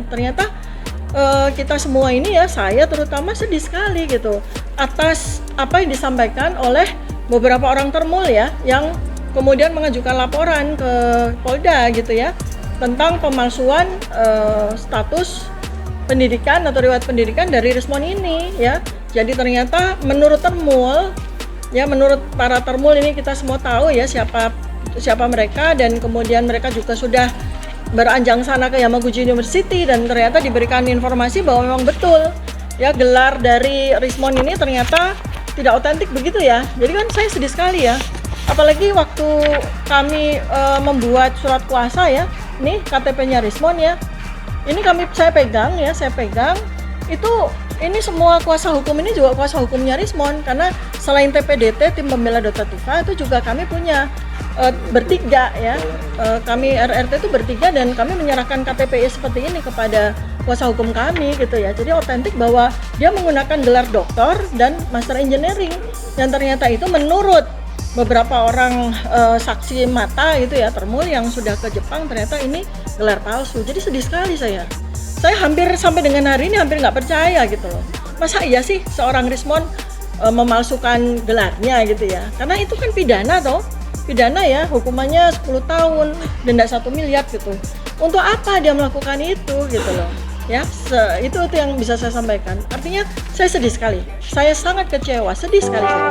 Ternyata kita semua ini ya, saya terutama sedih sekali gitu atas apa yang disampaikan oleh beberapa orang termul ya, yang kemudian mengajukan laporan ke Polda gitu ya, tentang pemalsuan status pendidikan atau riwayat pendidikan dari Rismon ini ya. Jadi ternyata menurut termul ya, menurut para termul ini kita semua tahu ya siapa mereka, dan kemudian mereka juga sudah beranjang sana ke Yamaguchi University, dan ternyata diberikan informasi bahwa memang betul ya gelar dari Rismon ini ternyata tidak otentik begitu ya. Jadi kan saya sedih sekali ya, apalagi waktu kami membuat surat kuasa ya, nih KTP-nya Rismon ya, ini saya pegang itu, ini semua kuasa hukum ini juga kuasa hukumnya Rismon, karena selain TPDT tim pembela Dr. Tifa itu juga kami punya bertiga ya, kami RRT itu bertiga, dan kami menyerahkan KTP seperti ini kepada kuasa hukum kami gitu ya. Jadi otentik bahwa dia menggunakan gelar doktor dan master engineering, dan ternyata itu menurut beberapa orang saksi mata gitu ya, termul yang sudah ke Jepang, ternyata ini gelar palsu. Jadi sedih sekali saya hampir sampai dengan hari ini hampir nggak percaya gitu loh. Masa iya sih seorang Rismon memalsukan gelarnya gitu ya, karena itu kan pidana ya, hukumannya 10 tahun, denda 1 miliar gitu. Untuk apa dia melakukan itu gitu loh ya. Itu yang bisa saya sampaikan. Artinya saya sedih sekali, saya sangat kecewa, sedih sekali saya.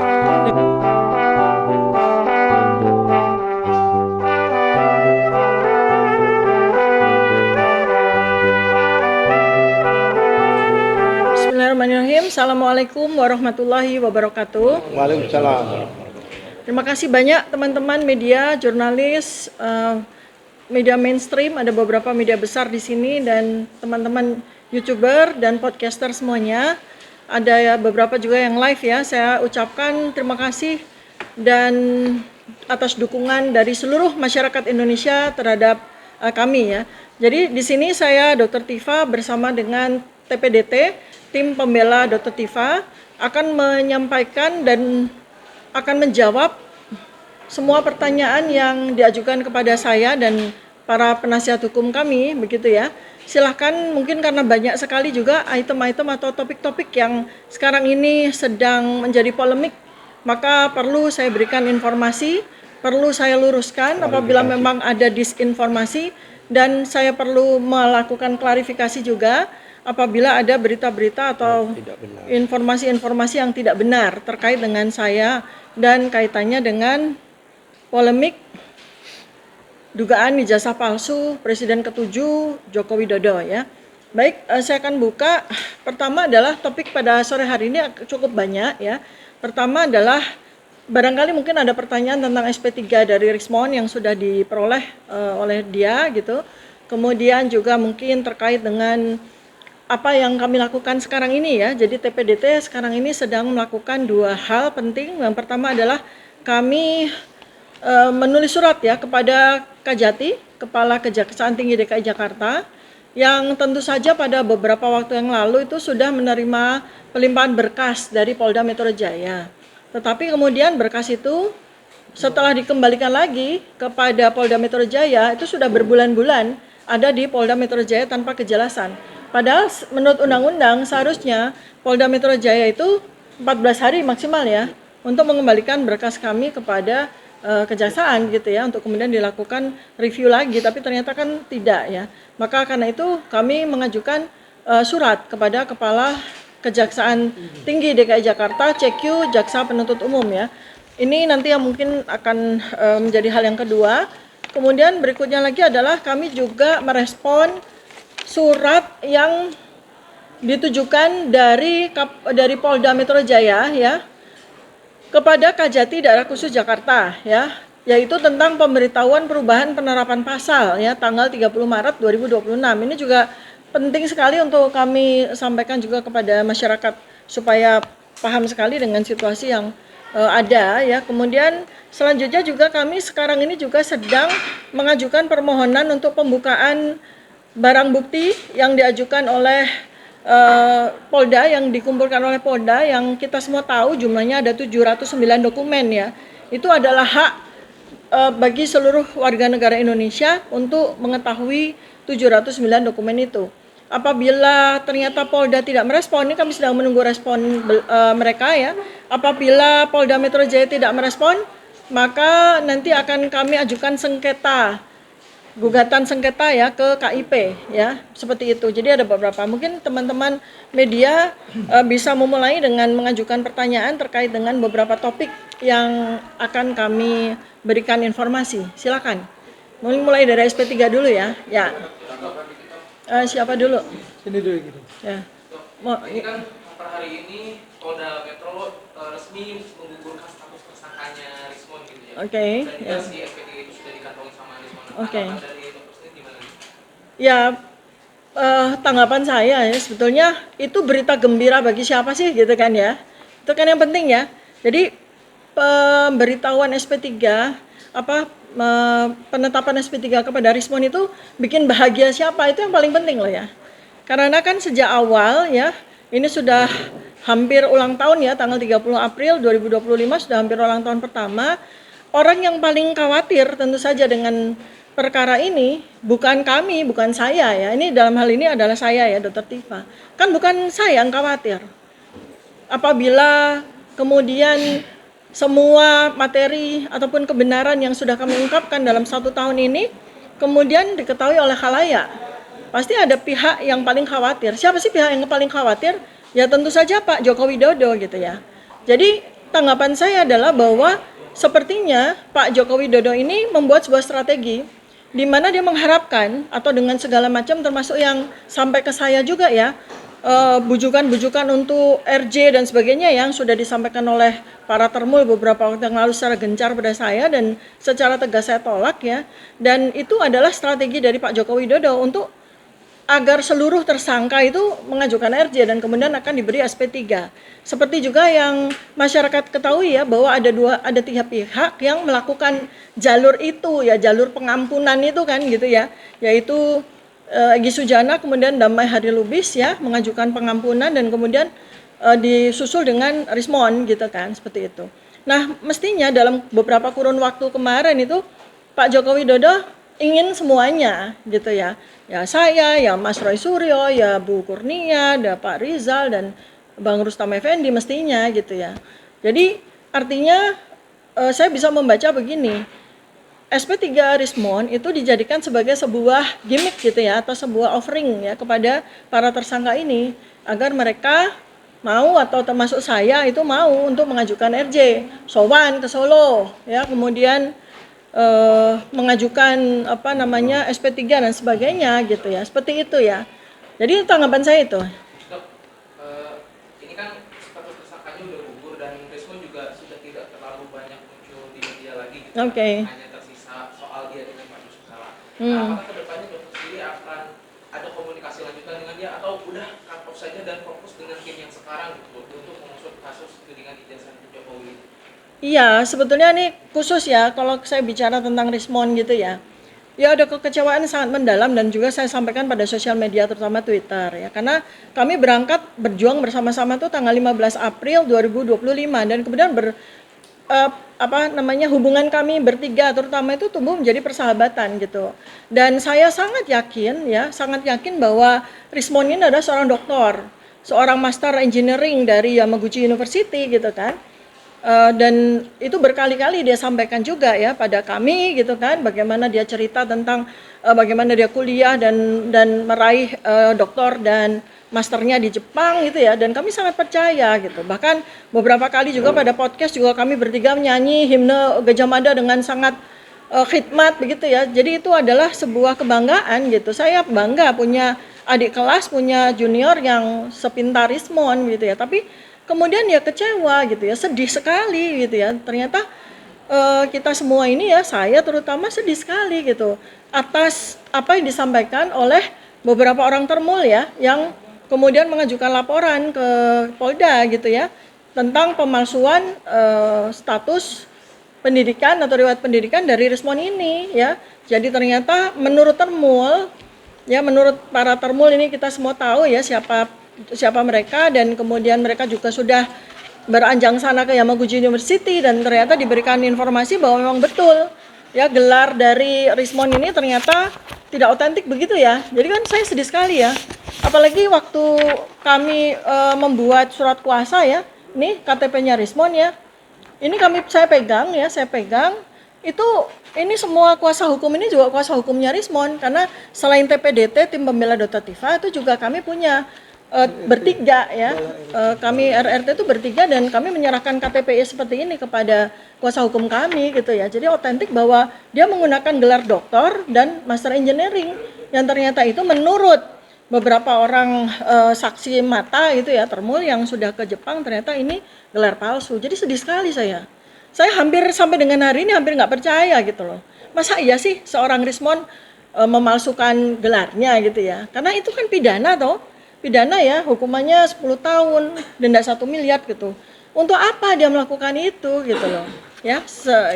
Bismillahirrahmanirrahim. Assalamualaikum warahmatullahi wabarakatuh. Waalaikumsalam. Terima kasih banyak teman-teman media, jurnalis, media mainstream, ada beberapa media besar di sini, dan teman-teman YouTuber dan podcaster semuanya. Ada beberapa juga yang live ya. Saya ucapkan terima kasih dan atas dukungan dari seluruh masyarakat Indonesia terhadap kami ya. Jadi di sini saya Dr. Tifa bersama dengan TPDT, tim pembela Dr. Tifa, akan menyampaikan dan akan menjawab semua pertanyaan yang diajukan kepada saya dan para penasihat hukum kami, begitu ya. Silahkan, mungkin karena banyak sekali juga item-item atau topik-topik yang sekarang ini sedang menjadi polemik, maka perlu saya berikan informasi, perlu saya luruskan apabila memang ada disinformasi, dan saya perlu melakukan klarifikasi juga apabila ada berita-berita atau informasi-informasi yang tidak benar terkait dengan saya dan kaitannya dengan polemik dugaan ijazah palsu Presiden ke-7 Joko Widodo ya. Baik, saya akan buka. Pertama adalah topik pada sore hari ini cukup banyak ya. Pertama adalah barangkali mungkin ada pertanyaan tentang SP3 dari Rismon yang sudah diperoleh oleh dia gitu. Kemudian juga mungkin terkait dengan apa yang kami lakukan sekarang ini ya. Jadi TPDT sekarang ini sedang melakukan 2 hal penting. Yang pertama adalah kami menulis surat ya kepada Kajati, Kepala Kejaksaan Tinggi DKI Jakarta, yang tentu saja pada beberapa waktu yang lalu itu sudah menerima pelimpahan berkas dari Polda Metro Jaya. Tetapi kemudian berkas itu setelah dikembalikan lagi kepada Polda Metro Jaya, itu sudah berbulan-bulan ada di Polda Metro Jaya tanpa kejelasan. Padahal menurut undang-undang seharusnya Polda Metro Jaya itu 14 hari maksimal ya untuk mengembalikan berkas kami kepada kejaksaan gitu ya, untuk kemudian dilakukan review lagi, tapi ternyata kan tidak ya. Maka karena itu kami mengajukan surat kepada Kepala Kejaksaan Tinggi DKI Jakarta, CQ Jaksa Penuntut Umum ya. Ini nanti yang mungkin akan menjadi hal yang kedua. Kemudian berikutnya lagi adalah kami juga merespon surat yang ditujukan dari Polda Metro Jaya ya kepada Kajati Daerah Khusus Jakarta ya, yaitu tentang pemberitahuan perubahan penerapan pasal ya tanggal 30 Maret 2026. Ini juga penting sekali untuk kami sampaikan juga kepada masyarakat supaya paham sekali dengan situasi yang ada ya. Kemudian selanjutnya juga kami sekarang ini juga sedang mengajukan permohonan untuk pembukaan barang bukti yang diajukan oleh Polda, yang dikumpulkan oleh Polda, yang kita semua tahu jumlahnya ada 709 dokumen ya. Itu adalah hak bagi seluruh warga negara Indonesia untuk mengetahui 709 dokumen itu. Apabila ternyata Polda tidak merespon, ini kami sedang menunggu respon mereka ya. Apabila Polda Metro Jaya tidak merespon, maka nanti akan kami ajukan sengketa, gugatan sengketa ya ke KIP ya, seperti itu. Jadi ada beberapa, mungkin teman-teman media bisa memulai dengan mengajukan pertanyaan terkait dengan beberapa topik yang akan kami berikan informasi. Silakan. Mulai dari SP3 dulu ya. Ya. Siapa dulu? Sini dulu gitu. Ya. Ini kan per hari ini Polda Metro resmi menggugurkan status tersangkanya Rismon gitu ya. Oke. Dan Ya. si SP3 itu sudah dikantongi sama Rismon. Oke. Tanggapan dari Dr. Stin gimana? Ya, tanggapan saya ya sebetulnya itu berita gembira bagi siapa sih gitu kan ya. Itu kan yang penting ya. Jadi pemberitahuan SP3 penetapan SP3 kepada Rismon itu bikin bahagia siapa, itu yang paling penting loh ya. Karena kan sejak awal ya, ini sudah hampir ulang tahun ya, tanggal 30 April 2025 sudah hampir ulang tahun pertama. Orang yang paling khawatir tentu saja dengan perkara ini bukan kami, bukan saya ya. Ini dalam hal ini adalah saya ya, Dr. Tifa. Kan bukan saya yang khawatir. Apabila kemudian semua materi ataupun kebenaran yang sudah kami ungkapkan dalam 1 tahun ini kemudian diketahui oleh khalayak, pasti ada pihak yang paling khawatir. Siapa sih pihak yang paling khawatir? Ya tentu saja Pak Joko Widodo gitu ya. Jadi tanggapan saya adalah bahwa sepertinya Pak Joko Widodo ini membuat sebuah strategi di mana dia mengharapkan atau dengan segala macam termasuk yang sampai ke saya juga ya, bujukan-bujukan untuk RJ dan sebagainya yang sudah disampaikan oleh para termul beberapa waktu yang lalu secara gencar pada saya dan secara tegas saya tolak ya. Dan itu adalah strategi dari Pak Joko Widodo untuk agar seluruh tersangka itu mengajukan RJ dan kemudian akan diberi SP3. Seperti juga yang masyarakat ketahui ya, bahwa ada 3 pihak yang melakukan jalur itu ya, jalur pengampunan itu kan gitu ya, yaitu Egy Sujana, kemudian Damai Hari Lubis ya, mengajukan pengampunan dan kemudian disusul dengan Rismon gitu kan, seperti itu. Nah, mestinya dalam beberapa kurun waktu kemarin itu Pak Joko Widodo ingin semuanya gitu ya. Ya saya, ya Mas Roy Suryo, ya Bu Kurnia, ada Pak Rizal dan Bang Rustam Effendi mestinya gitu ya. Jadi artinya saya bisa membaca begini. SP3 Rismon itu dijadikan sebagai sebuah gimmick gitu ya, atau sebuah offering ya kepada para tersangka ini agar mereka mau, atau termasuk saya itu mau untuk mengajukan RJ, sowan ke Solo ya, kemudian mengajukan SP3 dan sebagainya gitu ya, seperti itu ya. Jadi tanggapan saya itu. Dok, ini kan status tersangkanya udah gugur dan Rismon juga sudah tidak terlalu banyak muncul di media lagi gitu. Oke. Hanya tersisa soal dia dengan Pak Yusuf Kala. Nah, apakah kedepannya dokter sendiri akan ada komunikasi lanjutan dengan dia atau udah cut off saja dan fokus dengan tim yang sekarang gitu untuk mengusut kasus dengan ijazah Jokowi? Iya, sebetulnya ini khusus ya kalau saya bicara tentang Rismon gitu ya. Ya ada kekecewaan sangat mendalam dan juga saya sampaikan pada sosial media terutama Twitter ya. Karena kami berangkat berjuang bersama-sama tuh tanggal 15 April 2025 dan kemudian hubungan kami bertiga terutama itu tumbuh menjadi persahabatan gitu. Dan saya sangat yakin bahwa Rismon ini adalah seorang doktor, seorang master engineering dari Yamaguchi University gitu kan. Dan itu berkali-kali dia sampaikan juga ya pada kami gitu kan, bagaimana dia cerita tentang bagaimana dia kuliah dan meraih doktor dan masternya di Jepang gitu ya, dan kami sangat percaya gitu. Bahkan beberapa kali juga pada podcast juga kami bertiga menyanyi himne Gajah Mada dengan sangat khidmat begitu ya. Jadi itu adalah sebuah kebanggaan gitu. Saya bangga punya adik kelas, punya junior yang sepintar Rismon gitu ya. Tapi kemudian ya kecewa gitu ya, sedih sekali gitu ya. Ternyata kita semua ini ya, saya terutama sedih sekali gitu atas apa yang disampaikan oleh beberapa orang termul ya, yang kemudian mengajukan laporan ke Polda gitu ya tentang pemalsuan status pendidikan atau riwayat pendidikan dari Rismon ini ya. Jadi ternyata menurut termul ya, menurut para termul ini kita semua tahu ya siapa mereka, dan kemudian mereka juga sudah beranjang sana ke Yamaguchi University dan ternyata diberikan informasi bahwa memang betul ya gelar dari Rismon ini ternyata tidak otentik begitu ya. Jadi kan saya sedih sekali ya. Apalagi waktu kami membuat surat kuasa ya, ini KTP-nya Rismon ya. Ini saya pegang itu ini semua kuasa hukum ini juga kuasa hukumnya Rismon karena selain TPDT tim pembela Dr. Tifa itu juga kami punya bertiga ya. Kami RRT itu bertiga dan kami menyerahkan KTP seperti ini kepada kuasa hukum kami gitu ya. Jadi otentik bahwa dia menggunakan gelar doktor dan master engineering yang ternyata itu menurut beberapa orang saksi mata gitu ya, termul yang sudah ke Jepang ternyata ini gelar palsu. Jadi sedih sekali saya. Saya hampir sampai dengan hari ini hampir nggak percaya gitu loh. Masa iya sih seorang Rismon memalsukan gelarnya gitu ya? Karena itu kan pidana toh. Pidana ya, hukumannya 10 tahun, denda 1 miliar gitu. Untuk apa dia melakukan itu gitu loh. Ya,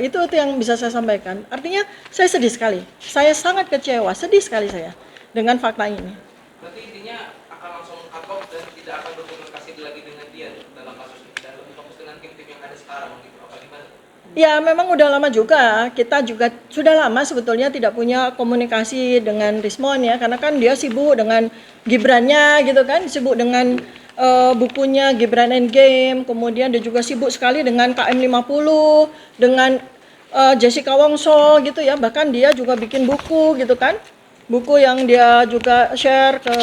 itu yang bisa saya sampaikan. Artinya saya sedih sekali. Saya sangat kecewa, sedih sekali saya dengan fakta ini. Berarti intinya akan langsung cut off dan tidak akan berkomunikasi lagi dengan dia dalam kasus ini dan lebih fokus dengan tim-tim yang ada sekarang gitu. Apa gimana? Ya memang udah lama juga, kita juga sudah lama sebetulnya tidak punya komunikasi dengan Rismon ya, karena kan dia sibuk dengan Gibrannya gitu kan, sibuk dengan bukunya Gibran Endgame, kemudian dia juga sibuk sekali dengan KM50, dengan Jessica Wongso gitu ya, bahkan dia juga bikin buku gitu kan, buku yang dia juga share ke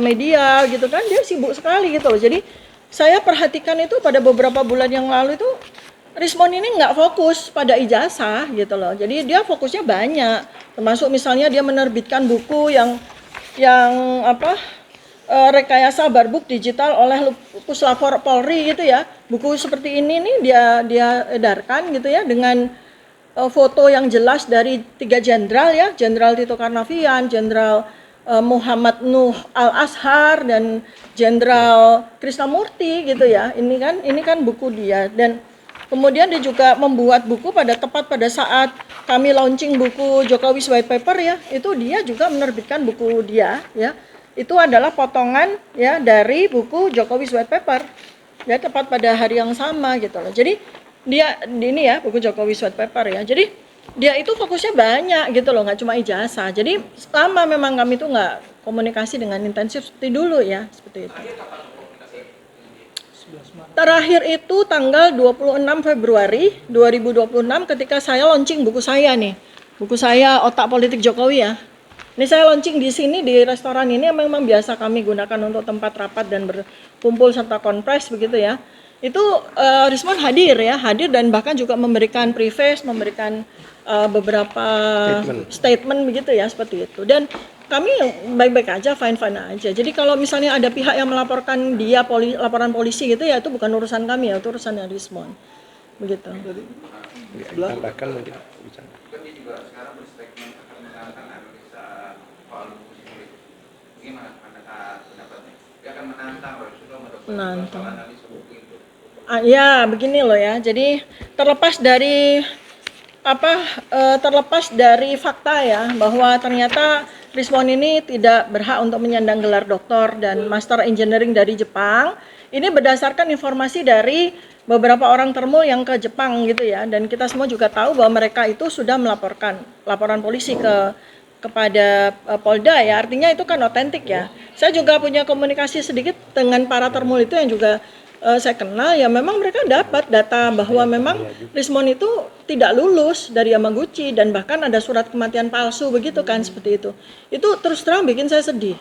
media gitu kan, dia sibuk sekali gitu loh. Jadi saya perhatikan itu pada beberapa bulan yang lalu itu Rismon ini nggak fokus pada ijazah gitu loh. Jadi dia fokusnya banyak, termasuk misalnya dia menerbitkan buku yang rekayasa barbuk digital oleh Puslapor Polri gitu ya. Buku seperti ini nih dia edarkan gitu ya dengan foto yang jelas dari 3 jenderal ya, Jenderal Tito Karnavian, Jenderal Muhammad Nuh Al-Azhar dan Jenderal Krisnamurti gitu ya. Ini kan buku dia dan kemudian dia juga membuat buku tepat pada saat kami launching buku Jokowi's White Paper ya, itu dia juga menerbitkan buku dia ya. Itu adalah potongan ya dari buku Jokowi's White Paper. Ya tepat pada hari yang sama gitu loh. Jadi dia ini ya buku Jokowi's White Paper ya. Jadi dia itu fokusnya banyak gitu loh, nggak cuma ijazah. Jadi selama memang kami itu nggak komunikasi dengan intensif seperti dulu ya, seperti itu. Terakhir itu tanggal 26 Februari 2026 ketika saya launching buku saya nih. Buku saya Otak Politik Jokowi ya. Ini saya launching di sini di restoran ini memang biasa kami gunakan untuk tempat rapat dan berkumpul serta konferensi begitu ya. Itu Rismon hadir dan bahkan juga memberikan preface, memberikan beberapa statement begitu ya seperti itu. Dan kami baik-baik aja, fine-fine aja. Jadi kalau misalnya ada pihak yang melaporkan dia laporan polisi gitu ya, itu bukan urusan kami ya, itu urusannya Rismon. Begitu. Tambahkan mungkin bisa. Kan dia juga sekarang berstatement akan menantang analisa soal buku sendiri. Gimana pendapatnya? Dia akan menantang sudah mendapatkan soal analisa buku itu. Ya begini loh ya. Jadi terlepas dari fakta ya bahwa ternyata Rismon ini tidak berhak untuk menyandang gelar doktor dan master engineering dari Jepang. Ini berdasarkan informasi dari beberapa orang termul yang ke Jepang gitu ya, dan kita semua juga tahu bahwa mereka itu sudah melaporkan laporan polisi kepada Polda ya, artinya itu kan otentik ya. Saya juga punya komunikasi sedikit dengan para termul itu yang juga saya kenal ya, memang mereka dapat data bahwa memang Rismon itu tidak lulus dari Yamaguchi dan bahkan ada surat kematian palsu begitu kan, seperti itu. Itu terus terang bikin saya sedih.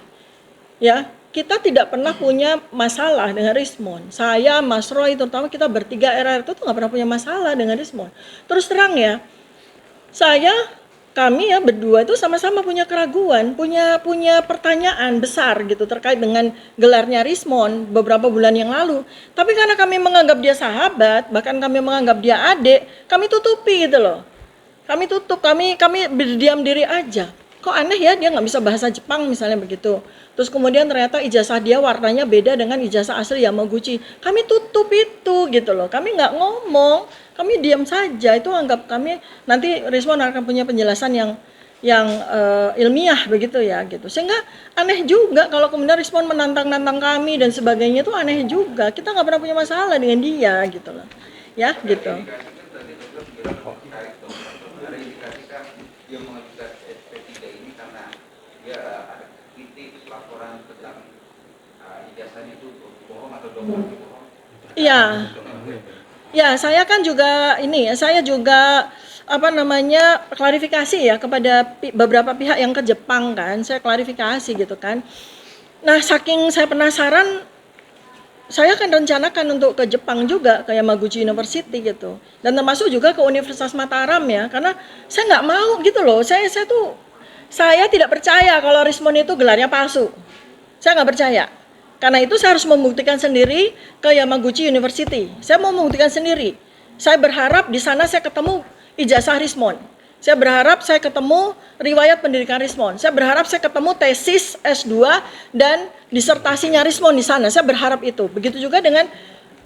Ya, kita tidak pernah punya masalah dengan Rismon. Saya, Mas Roy, terutama kita bertiga RRT itu nggak pernah punya masalah dengan Rismon. Terus terang ya, kami ya berdua itu sama-sama punya keraguan, punya pertanyaan besar gitu terkait dengan gelarnya Rismon beberapa bulan yang lalu. Tapi karena kami menganggap dia sahabat, bahkan kami menganggap dia adik, kami tutupi gitu loh. Kami tutup, kami berdiam diri aja. Kok aneh ya dia nggak bisa bahasa Jepang misalnya begitu. Terus kemudian ternyata ijazah dia warnanya beda dengan ijazah asli Yamaguchi. Kami tutup itu gitu loh. Kami nggak ngomong, kami diam saja. Itu anggap kami nanti Rismon akan punya penjelasan yang ilmiah begitu ya gitu. Sehingga aneh juga kalau kemudian Rismon menantang-nantang kami dan sebagainya, itu aneh juga. Kita nggak pernah punya masalah dengan dia gitu loh. Ya gitu. Dia mengajukan SP3 ini karena dia ada kritik laporan tentang ijazahnya itu bohong atau dokumen bohong. Iya. Ya, saya kan juga saya juga klarifikasi ya kepada beberapa pihak yang ke Jepang kan, saya klarifikasi gitu kan. Nah, saking saya penasaran, saya akan rencanakan untuk ke Jepang juga, ke Yamaguchi University gitu. Dan termasuk juga ke Universitas Mataram ya, karena saya nggak mau gitu loh. Saya tidak percaya kalau Rismon itu gelarnya palsu. Saya nggak percaya. Karena itu saya harus membuktikan sendiri ke Yamaguchi University. Saya mau membuktikan sendiri. Saya berharap di sana saya ketemu ijazah Rismon. Saya berharap saya ketemu riwayat pendidikan Rismon. Saya berharap saya ketemu tesis S2 dan disertasinya Rismon di sana. Saya berharap itu. Begitu juga dengan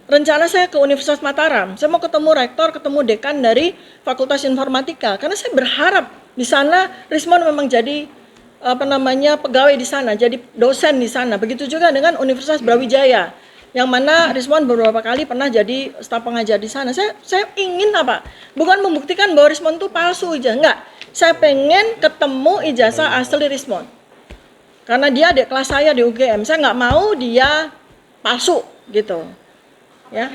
rencana saya ke Universitas Mataram. Saya mau ketemu rektor, ketemu dekan dari Fakultas Informatika. Karena saya berharap di sana Rismon memang jadi pegawai di sana, jadi dosen di sana. Begitu juga dengan Universitas Brawijaya, yang mana Rismon beberapa kali pernah jadi staf pengajar di sana. Saya ingin apa? Bukan membuktikan bahwa Rismon itu palsu aja, enggak. Saya pengen ketemu ijazah asli Rismon. Karena dia adik kelas saya di UGM, saya nggak mau dia palsu gitu. Ya.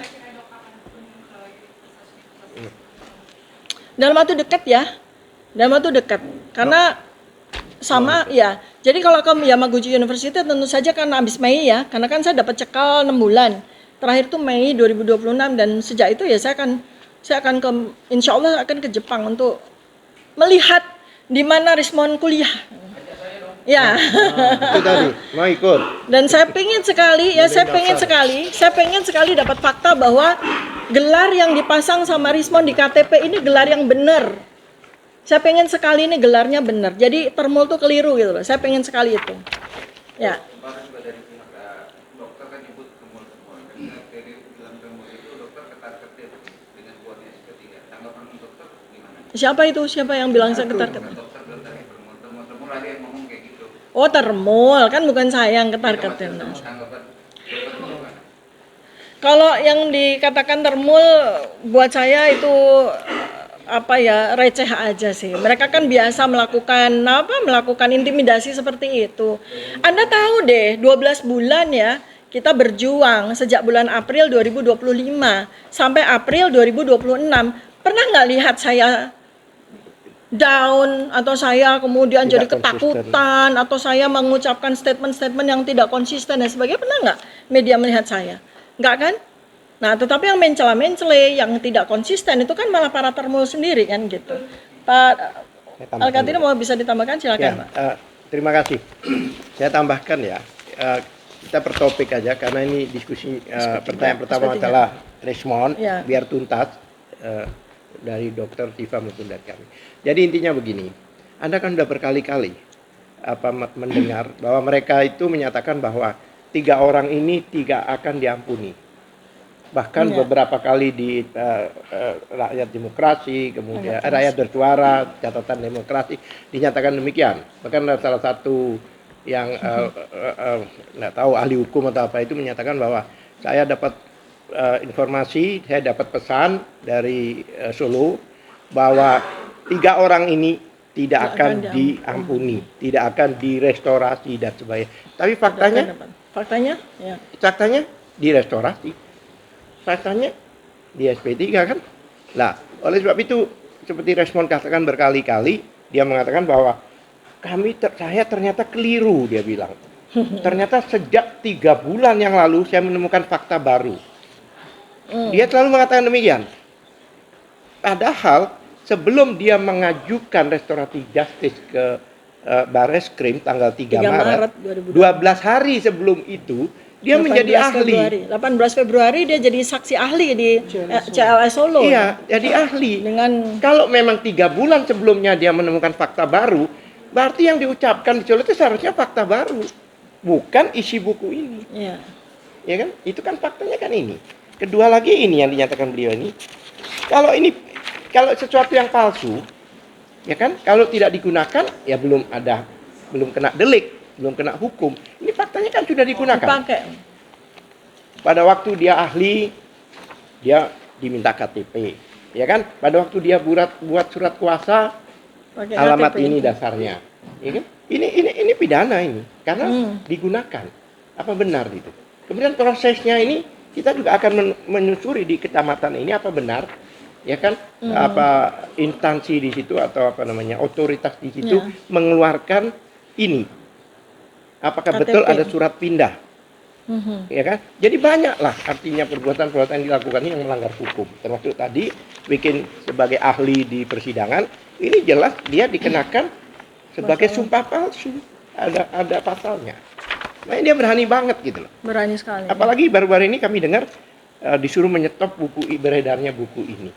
Dalam waktu dekat ya. Dalam waktu dekat. Karena sama ya. Jadi kalau ke Yamaguchi University tentu saja karena habis Mei ya, karena kan saya dapat cekal 6 bulan. Terakhir itu Mei 2026 dan sejak itu ya saya akan insya Allah akan ke Jepang untuk melihat di mana Rismon kuliah. Ya. Itu tadi, mau ikut. Dan saya pengen sekali dapat fakta bahwa gelar yang dipasang sama Rismon di KTP ini gelar yang benar. Saya pengen sekali ini gelarnya benar. Jadi termul tuh keliru gitu loh. Saya pengen sekali itu. Ya. Kemarin juga dari pihak dokter kan nyebut temul-temul. Dan dari dalam temul itu dokter ketar-ketir dengan kuatnya ketiga. Tanggapan dokter gimana? Siapa itu? Siapa yang bilang saya ketar-ketir? Dokter bilang tadi temul ada yang ngomong kayak gitu. Oh, termul. Kan bukan saya yang ketar-ketir. Tanggapan dokter gimana? Kalau yang dikatakan termul buat saya itu receh aja sih. Mereka kan biasa melakukan intimidasi seperti itu. Anda tahu deh, 12 bulan ya kita berjuang sejak bulan April 2025 sampai April 2026. Pernah nggak lihat saya down atau saya kemudian Tidak jadi ketakutan atau saya mengucapkan statement-statement yang tidak konsisten dan sebagainya? Pernah nggak media melihat saya? Nggak kan? Nah, tetapi yang mencela-mencele, yang tidak konsisten itu kan malah para termul sendiri kan gitu. Pak Al-Katiri mau bisa ditambahkan silakan, Pak. Terima kasih. Saya tambahkan ya. Kita per topik aja karena ini diskusi pertanyaan pertama adalah Rismon Ya. biar tuntas dari Dokter Tifa maupun dari kami. Jadi intinya begini. Anda kan sudah berkali-kali mendengar bahwa mereka itu menyatakan bahwa 3 orang ini tidak akan diampuni. Bahkan beberapa kali di rakyat demokrasi, kemudian rakyat bersuara, catatan demokrasi dinyatakan demikian. Bahkan salah satu yang nggak tahu ahli hukum atau apa itu menyatakan bahwa saya dapat informasi, saya dapat pesan dari Solo bahwa 3 orang ini tidak akan diampuni, tidak akan direstorasi dan sebagainya. Tapi faktanya direstorasi. Faktanya di SP3 kan. Nah, oleh sebab itu seperti Rismon katakan berkali-kali, dia mengatakan bahwa saya ternyata keliru, dia bilang. Ternyata sejak 3 bulan yang lalu saya menemukan fakta baru. Dia selalu mengatakan demikian. Padahal sebelum dia mengajukan restoratif justice ke Barreskrim tanggal 3 Maret 12 hari sebelum itu dia menjadi ahli. 18 Februari dia jadi saksi ahli di CLS Solo. Iya, jadi ahli. Dengan kalau memang 3 bulan sebelumnya dia menemukan fakta baru, berarti yang diucapkan di Solo itu seharusnya fakta baru, bukan isi buku ini. Iya. Ya kan? Itu kan faktanya kan ini. Kedua lagi ini yang dinyatakan beliau ini. Kalau sesuatu yang palsu, ya kan? Kalau tidak digunakan, ya belum kena delik. Belum kena hukum. Ini faktanya kan sudah digunakan. Dipakai. Pada waktu dia ahli, dia diminta KTP, ya kan? Pada waktu dia buat surat kuasa, Pakai alamat KTP. ini dasarnya, ya kan? Ini pidana ini, karena digunakan. Apa benar itu? Kemudian prosesnya ini kita juga akan menyusuri di kecamatan ini apa benar, ya kan? Apa instansi di situ atau apa namanya otoritas di situ Ya. mengeluarkan ini. Apakah KTP. betul ada surat pindah? Mhm. Ya kan? Jadi banyaklah artinya perbuatan-perbuatan yang dilakukan ini yang melanggar hukum. Termasuk tadi bikin sebagai ahli di persidangan, ini jelas dia dikenakan sebagai sumpah palsu. Ada pasalnya. Nah, dia berani banget gitu loh. Berani sekali. Apalagi baru-baru ini kami dengar disuruh menyetop buku beredarnya buku ini.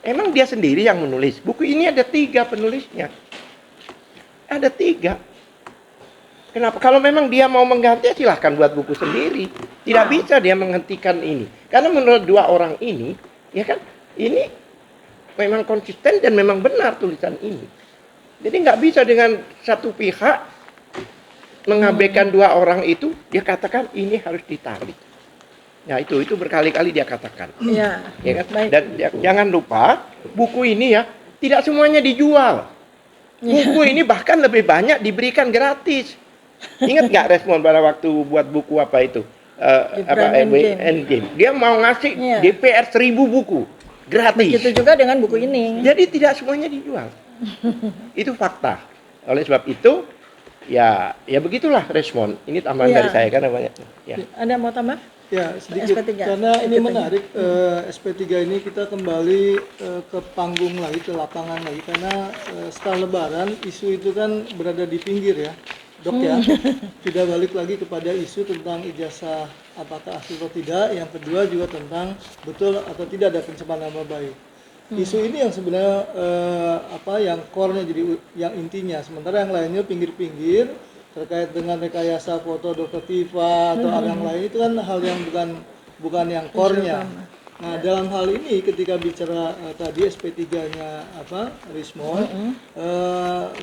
Emang dia sendiri yang menulis. Buku ini ada 3 penulisnya. Ada 3. Kenapa? Kalau memang dia mau mengganti, ya silahkan buat buku sendiri. Tidak bisa dia menghentikan ini. Karena menurut 2 orang ini, ya kan, ini memang konsisten dan memang benar tulisan ini. Jadi nggak bisa dengan satu pihak mengabaikan 2 orang itu, dia katakan ini harus ditarik. Nah itu berkali-kali dia katakan. Iya. Ya kan? Baik. Dan jangan lupa, buku ini ya, tidak semuanya dijual. Buku ini bahkan lebih banyak diberikan gratis. Ingat nggak respon pada waktu buat buku apa itu? Endgame. Dia mau ngasih Iya. DPR 1000 buku gratis. Begitu juga dengan buku ini. Jadi tidak semuanya dijual. Itu fakta. Oleh sebab itu ya begitulah respon. Ini tambahan Iya. dari saya karena banyak. Ya. Ada mau tambah? Ya, sedikit. SP3. Karena ini Sedikit menarik, SP3 ini kita kembali ke panggung lagi, ke lapangan lagi. Karena setelah Lebaran, isu itu kan berada di pinggir ya, Dok ya. Tidak balik lagi kepada isu tentang ijazah apakah asli atau tidak. Yang kedua juga tentang betul atau tidak ada pencemaran nama baik. Isu ini yang sebenarnya yang core-nya jadi yang intinya. Sementara yang lainnya pinggir-pinggir, terkait dengan rekayasa foto Dr. Tifa atau yang lain itu kan hal yang bukan yang core-nya. Nah, dalam hal ini ketika bicara tadi SP3-nya Rismon,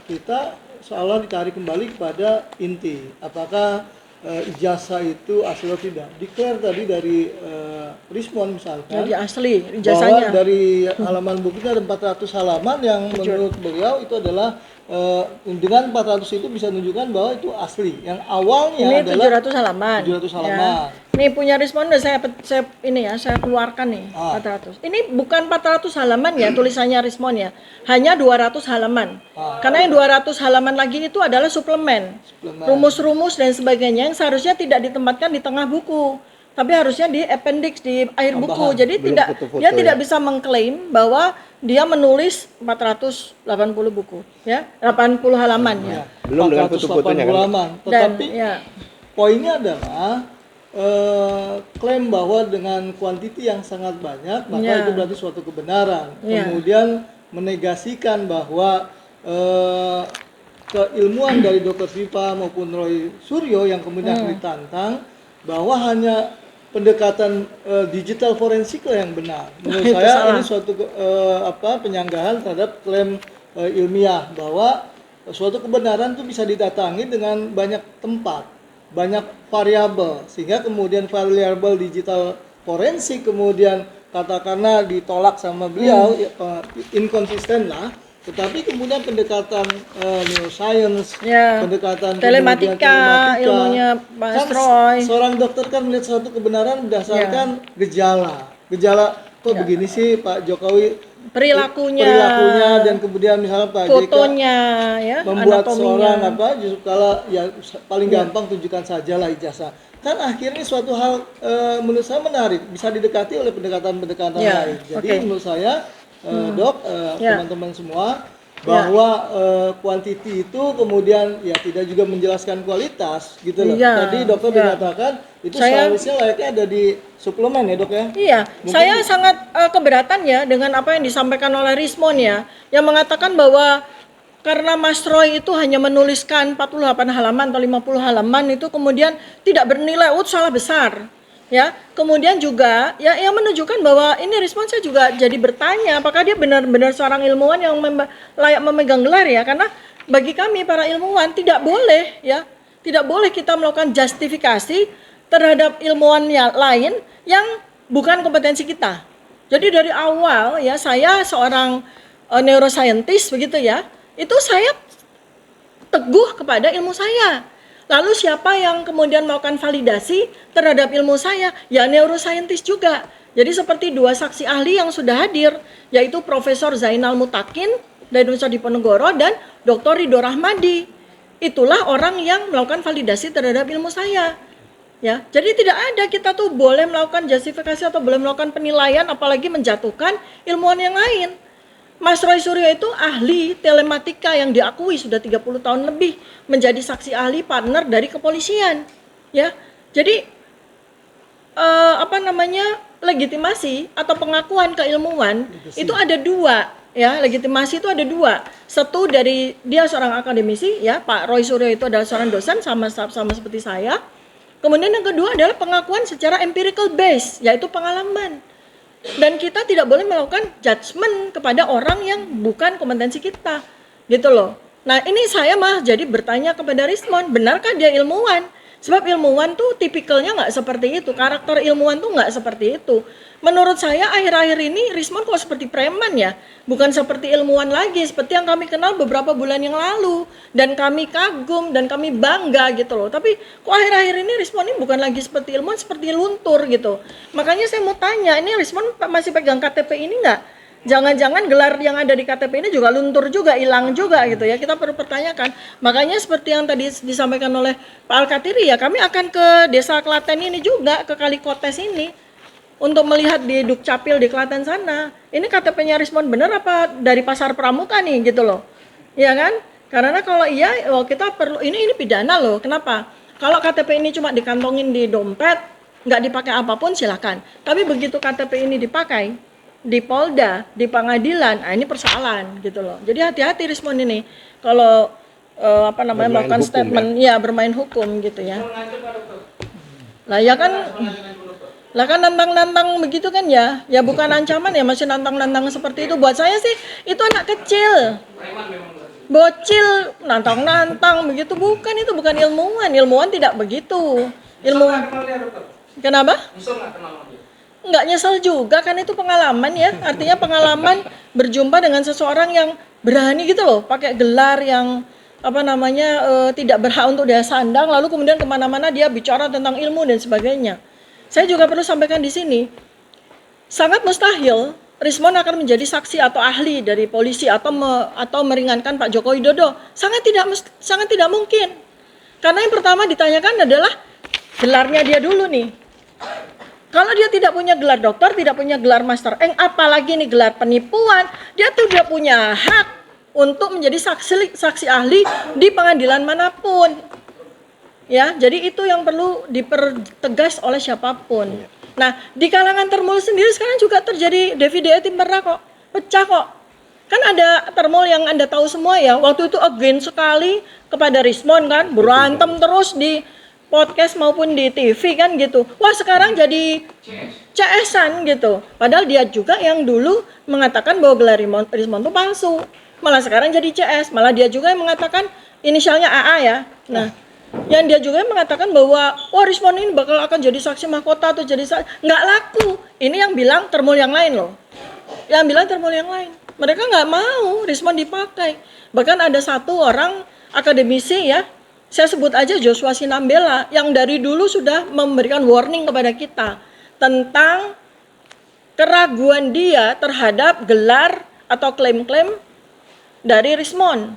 kita seolah ditarik kembali kepada inti. Apakah ijazah itu asli atau tidak? Declare tadi dari Rismon misalkan. Jadi asli Bahwa ijazahnya. dari halaman bukunya ada 400 halaman yang menurut beliau itu adalah dengan 400 itu bisa menunjukkan bahwa itu asli. Yang awalnya Ini adalah 700 halaman. 700 halaman. Ya. Ini punya Rismon saya keluarkan nih 400. Ini bukan 400 halaman ya tulisannya Rismon ya. Hanya 200 halaman. Karena yang 200 halaman lagi itu adalah suplemen. Rumus-rumus dan sebagainya yang seharusnya tidak ditempatkan di tengah buku. Tapi harusnya di appendix di akhir buku. Jadi Belum tidak foto-foto dia ya. tidak bisa mengklaim bahwa dia menulis 480 buku ya, 80 halaman ya. Belum dengan 480 foto-fotonya kan. halaman. Dan Tetapi ya, poinnya adalah klaim bahwa dengan kuantiti yang sangat banyak maka Ya. itu berarti suatu kebenaran. Ya. Kemudian menegasikan bahwa keilmuan dari Dr. Viva maupun Roy Suryo yang kemudian ditantang bahwa hanya pendekatan digital forensik yang benar. Menurut Itu saya salah. ini suatu penyanggahan terhadap klaim ilmiah bahwa suatu kebenaran itu bisa didatangi dengan banyak tempat, banyak variabel, sehingga kemudian variabel digital forensik kemudian katakanlah ditolak sama beliau inkonsisten lah. Tetapi kemudian pendekatan neuroscience, Ya. pendekatan Telematika, kemudian ilmunya Pak Kan Stroy. seorang dokter kan melihat suatu kebenaran berdasarkan gejala. Gejala kok begini sih Pak Jokowi perilakunya, dan kemudian misalnya Pak JK fotonya ya, membuat anatominya. seorang justru kalau ya paling gampang tunjukkan sajalah ijazah. Kan akhirnya suatu hal menurut saya menarik, bisa didekati oleh pendekatan-pendekatan Ya, lain. Jadi oke. menurut saya Dok, Ya. teman-teman semua bahwa kuantiti itu kemudian ya tidak juga menjelaskan kualitas gitu loh. Iya, Tadi dokter iya. mengatakan itu Saya- seharusnya layaknya ada di suplemen ya Dok ya. Iya, saya sangat keberatan ya dengan apa yang disampaikan oleh Rismon ya, yang mengatakan bahwa karena Mas Roy itu hanya menuliskan 48 halaman atau 50 halaman itu kemudian tidak bernilai, salah besar. Ya, kemudian juga ya yang menunjukkan bahwa ini Rismon saya juga jadi bertanya apakah dia benar-benar seorang ilmuwan yang layak memegang gelar ya, karena bagi kami para ilmuwan tidak boleh ya, tidak boleh kita melakukan justifikasi terhadap ilmuwan yang lain yang bukan kompetensi kita. Jadi dari awal ya saya seorang neuroscientist begitu ya, itu saya teguh kepada ilmu saya. Lalu siapa yang kemudian melakukan validasi terhadap ilmu saya? Ya neuroscientist juga. Jadi seperti dua saksi ahli yang sudah hadir, yaitu Profesor Zainal Mutakin dari Universitas Diponegoro dan Dr. Ridho Rahmadi. Itulah orang yang melakukan validasi terhadap ilmu saya. Ya, jadi tidak ada kita tuh boleh melakukan justifikasi atau boleh melakukan penilaian apalagi menjatuhkan ilmuwan yang lain. Mas Roy Suryo itu ahli telematika yang diakui sudah 30 tahun lebih menjadi saksi ahli partner dari kepolisian. Ya. Jadi legitimasi atau pengakuan keilmuan itu ada dua, ya. Legitimasi itu ada dua. Satu dari dia seorang akademisi, ya, Pak Roy Suryo itu adalah seorang dosen sama seperti saya. Kemudian yang kedua adalah pengakuan secara empirical base, yaitu pengalaman. Dan kita tidak boleh melakukan judgement kepada orang yang bukan kompetensi kita, gitu loh. Nah ini saya mah jadi bertanya kepada Rismon, benarkah dia ilmuwan? Sebab ilmuwan tuh tipikalnya nggak seperti itu, karakter ilmuwan tuh nggak seperti itu. Menurut saya akhir-akhir ini Rismon kok seperti preman ya, bukan seperti ilmuwan lagi, seperti yang kami kenal beberapa bulan yang lalu. Dan kami kagum dan kami bangga gitu loh. Tapi kok akhir-akhir ini Rismon ini bukan lagi seperti ilmuwan, seperti luntur gitu. Makanya saya mau tanya, ini Rismon masih pegang KTP ini nggak? Jangan-jangan gelar yang ada di KTP ini juga luntur juga, hilang juga gitu ya. Kita perlu pertanyakan. Makanya seperti yang tadi disampaikan oleh Pak Alkatiri ya, kami akan ke Desa Klaten ini juga, ke Kalikotes ini untuk melihat di Dukcapil di Klaten sana. Ini KTP-nya Rismon bener apa dari Pasar Pramuka nih gitu loh. Iya kan? Karena kalau iya kita perlu ini pidana loh. Kenapa? Kalau KTP ini cuma dikantongin di dompet, nggak dipakai apapun silakan. Tapi begitu KTP ini dipakai di Polda, di pengadilan, nah ini persoalan gitu loh. Jadi hati-hati Rismon ini kalau melakukan statement ya bermain hukum gitu ya. Lah ya kan nantang-nantang begitu kan ya. Ya bukan ancaman ya, masih nantang-nantang seperti itu. Buat saya sih itu anak kecil. Bocil nantang-nantang begitu, bukan ilmuwan. Ilmuwan tidak begitu. Ilmuwan. Kenapa? Nggak nyesel juga kan, itu pengalaman ya, artinya pengalaman berjumpa dengan seseorang yang berani gitu loh, pakai gelar yang tidak berhak untuk dia sandang, lalu kemudian kemana-mana dia bicara tentang ilmu dan sebagainya. Saya juga perlu sampaikan di sini, sangat mustahil Rismon akan menjadi saksi atau ahli dari polisi atau meringankan Pak Joko Widodo, sangat tidak mungkin, karena yang pertama ditanyakan adalah gelarnya dia dulu nih. Kalau dia tidak punya gelar doktor, tidak punya gelar master apalagi nih gelar penipuan, dia tidak punya hak untuk menjadi saksi ahli di pengadilan manapun. Ya, jadi itu yang perlu dipertegas oleh siapapun. Nah, di kalangan Termul sendiri sekarang juga terjadi Devi Timberna kok, pecah kok. Kan ada Termul yang Anda tahu semua ya, waktu itu against sekali kepada Rismon kan, berantem terus di podcast maupun di TV kan gitu. Wah sekarang jadi CS-an gitu. Padahal dia juga yang dulu mengatakan bahwa gelar Rismon itu palsu. Malah sekarang jadi CS. Malah dia juga yang mengatakan inisialnya AA ya. Nah, yang dia juga yang mengatakan bahwa wah Rismon ini bakal akan jadi saksi mahkota atau jadi nggak laku. Ini yang bilang Termul yang lain loh. Yang bilang Termul yang lain. Mereka nggak mau Rismon dipakai. Bahkan ada satu orang akademisi ya, saya sebut aja Joshua Sinambela yang dari dulu sudah memberikan warning kepada kita tentang keraguan dia terhadap gelar atau klaim-klaim dari Rismon.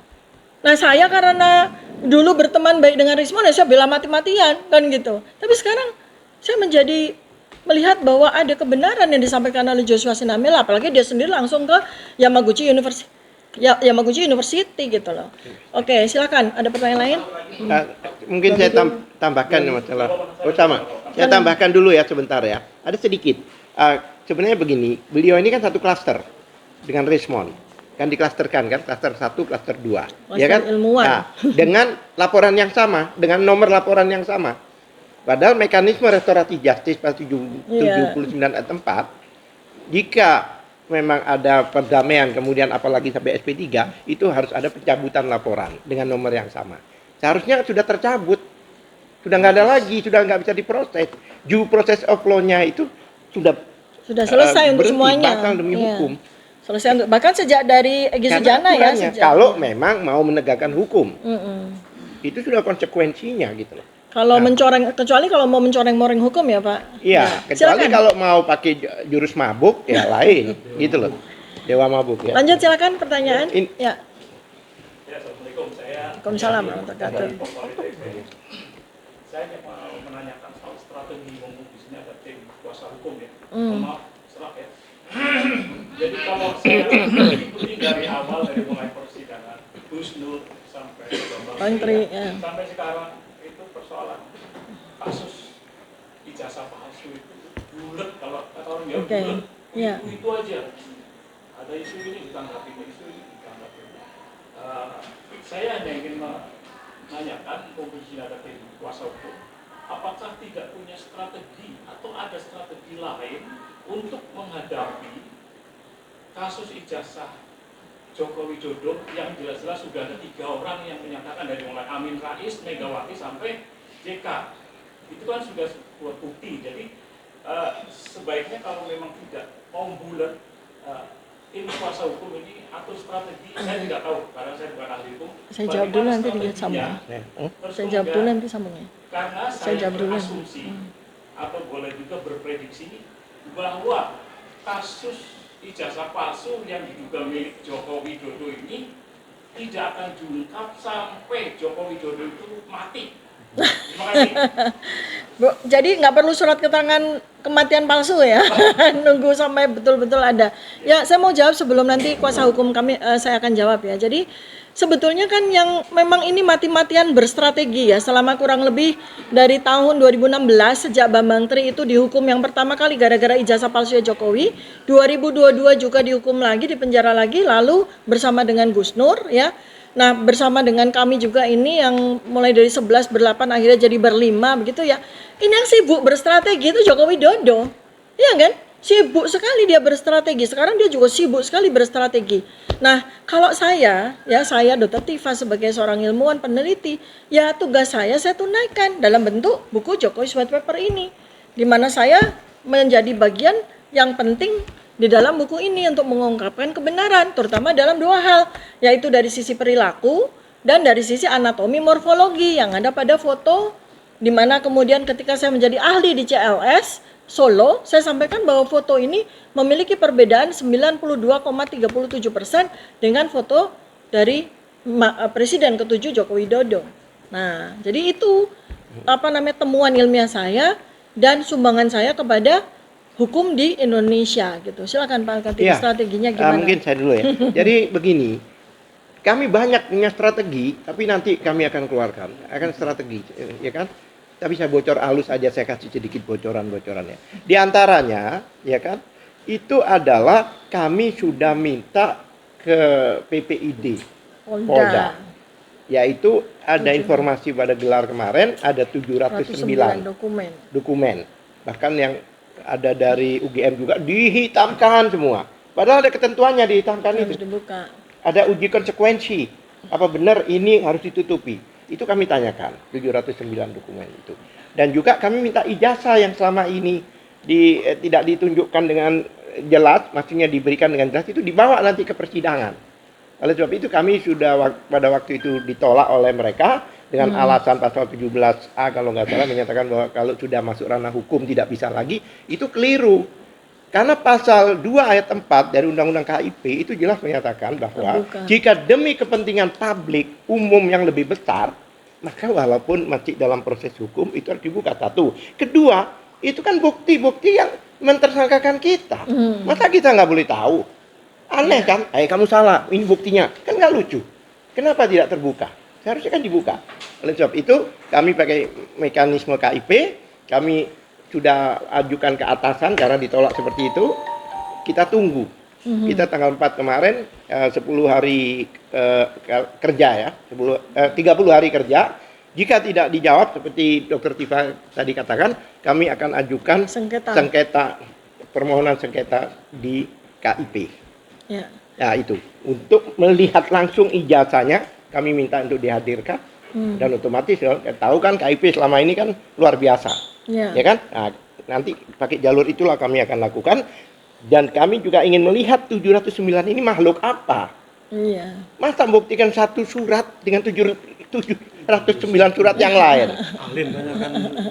Nah saya karena dulu berteman baik dengan Rismon ya saya bela mati-matian kan gitu. Tapi sekarang saya menjadi melihat bahwa ada kebenaran yang disampaikan oleh Joshua Sinambela, apalagi dia sendiri langsung ke Yamaguchi University gitu loh. Oke, silakan. Ada pertanyaan lain? Mungkin saya tambahkan masalah. Sama. Saya tambahkan dulu ya sebentar ya. Ada sedikit. Sebenarnya begini, beliau ini kan satu klaster dengan Rismon. Kan diklasterkan kan, klaster 1, klaster 2. Ya kan? Ilmuwan. Nah, dengan laporan yang sama, dengan nomor laporan yang sama. Padahal mekanisme restoratif justice pasal 79 ayat 4, jika memang ada perdamaian kemudian apalagi sampai SP3 itu harus ada pencabutan laporan dengan nomor yang sama. Seharusnya sudah tercabut, sudah nggak ada lagi, sudah nggak bisa diproses. Due process of law-nya itu sudah selesai untuk semuanya. Batal demi hukum. Selesai untuk, bahkan sejak dari Egy Sujana ya. Kalau memang mau menegakkan hukum. Itu sudah konsekuensinya gitu loh. Kalau Nah. mencoreng, kecuali kalau mau mencoreng-moreng hukum ya Pak. Iya, Ya, kecuali silakan. kalau mau pakai jurus mabuk ya lain gitu loh. Dewa mabuk ya. Lanjut silakan pertanyaan. In- Ya. Ya, Assalamualaikum. Saya Waalaikumsalam warahmatullahi wabarakatuh. Saya hanya mau menanyakan soal strategi mumpung di sini ada tim kuasa hukum ya. Hmm. Maaf, serap ya. Jadi kalau saya ikuti dari awal dari mulai persidangan Gus Nur sampai Paling tri, ya. sampai sekarang itu persoalan kasus ijazah palsu itu bulat kalau kata orang Jawa Oke, bulat. ya. Itu aja. Ada isu ini ditanggapi, isu ini ditanggapi. Saya hanya ingin menanyakan komisi ada tim kuasa hukum, apakah tidak punya strategi atau ada strategi lain untuk menghadapi kasus ijazah Joko Widodo yang jelas-jelas sudah ada 3 orang yang menyatakan dari mulai Amin Rais, Megawati sampai JK. Itu kan sudah sebuah bukti. Jadi sebaiknya kalau memang tidak mau bulat tim kuasa hukum ini atau strategi, saya tidak tahu karena saya bukan ahli hukum. Saya jawab dulu nanti dia sambung. Saya jawab dulu nanti sambungnya. Karena Saya saya jawab dulu. berasumsi atau boleh juga berprediksi bahwa kasus ijazah palsu yang diduga milik Joko Widodo ini tidak akan diungkap sampai Joko Widodo itu mati. Terima kasih. Bu, jadi nggak perlu surat keterangan kematian palsu ya, nunggu sampai betul-betul ada. Ya, saya mau jawab sebelum nanti kuasa hukum kami saya akan jawab ya. Jadi sebetulnya kan yang memang ini mati-matian berstrategi ya, selama kurang lebih dari tahun 2016 sejak Bambang Tri itu dihukum yang pertama kali gara-gara ijazah palsu Jokowi, 2022 juga dihukum lagi, dipenjara lagi, lalu bersama dengan Gus Nur ya. Nah, bersama dengan kami juga ini yang mulai dari 11 ber-8 akhirnya jadi ber-5 begitu ya. Ini yang sibuk berstrategi itu Joko Widodo. Iya kan? Sibuk sekali dia berstrategi. Sekarang dia juga sibuk sekali berstrategi. Nah, kalau saya Dr. Tifa sebagai seorang ilmuwan peneliti, ya tugas saya tunaikan dalam bentuk buku Jokowi White Paper ini. Di mana saya menjadi bagian yang penting di dalam buku ini untuk mengungkapkan kebenaran, terutama dalam 2 hal, yaitu dari sisi perilaku dan dari sisi anatomi morfologi yang ada pada foto, di mana kemudian ketika saya menjadi ahli di CLS Solo, saya sampaikan bahwa foto ini memiliki perbedaan 92,37% dengan foto dari Presiden ke-7 Joko Widodo. Nah, jadi itu temuan ilmiah saya dan sumbangan saya kepada hukum di Indonesia gitu. Silakan Pak Alkatin, Iya. strateginya gimana? Mungkin saya dulu ya. Jadi begini, kami banyak punya strategi, tapi nanti kami akan keluarkan, strategi, ya kan? Tapi saya bocor halus aja, saya kasih sedikit bocoran-bocorannya. Di antaranya, ya kan, itu adalah kami sudah minta ke PPID, Polda. Yaitu ada informasi pada gelar kemarin, ada 709 dokumen. Bahkan yang ada dari UGM juga dihitamkan semua. Padahal ada ketentuannya dihitamkan Harus itu. dibuka. Ada uji konsekuensi. Apa benar ini harus ditutupi? Itu kami tanyakan, 709 dokumen itu. Dan juga kami minta ijazah yang selama ini tidak ditunjukkan dengan jelas, maksudnya diberikan dengan jelas, itu dibawa nanti ke persidangan. Oleh sebab itu kami sudah pada waktu itu ditolak oleh mereka dengan alasan pasal 17A kalau nggak salah menyatakan bahwa kalau sudah masuk ranah hukum tidak bisa lagi, itu keliru. Karena pasal 2 ayat 4 dari Undang-Undang KIP itu jelas menyatakan bahwa Terbuka. jika demi kepentingan publik umum yang lebih besar, maka walaupun masih dalam proses hukum itu harus dibuka. 1. Kedua, itu kan bukti-bukti yang mentersangkakan kita. Masa kita nggak boleh tahu? Aneh kan? Kamu salah, ini buktinya. Kan nggak lucu. Kenapa tidak terbuka? Seharusnya kan dibuka. Oleh sebab itu, kami pakai mekanisme KIP, kami sudah ajukan ke atasan karena ditolak seperti itu. Kita tunggu. Kita tanggal 4 kemarin 10 hari kerja ya, 30 hari kerja. Jika tidak dijawab seperti Dr. Tifa tadi katakan, kami akan ajukan sengketa permohonan sengketa di KIP. Ya. Nah itu untuk melihat langsung ijazahnya kami minta untuk dihadirkan dan otomatis tahu kan KIP selama ini kan luar biasa, ya kan? Nah, nanti pakai jalur itulah kami akan lakukan dan kami juga ingin melihat 709 ini makhluk apa? Iya. Masa membuktikan satu surat dengan 109 surat yang lain. Alim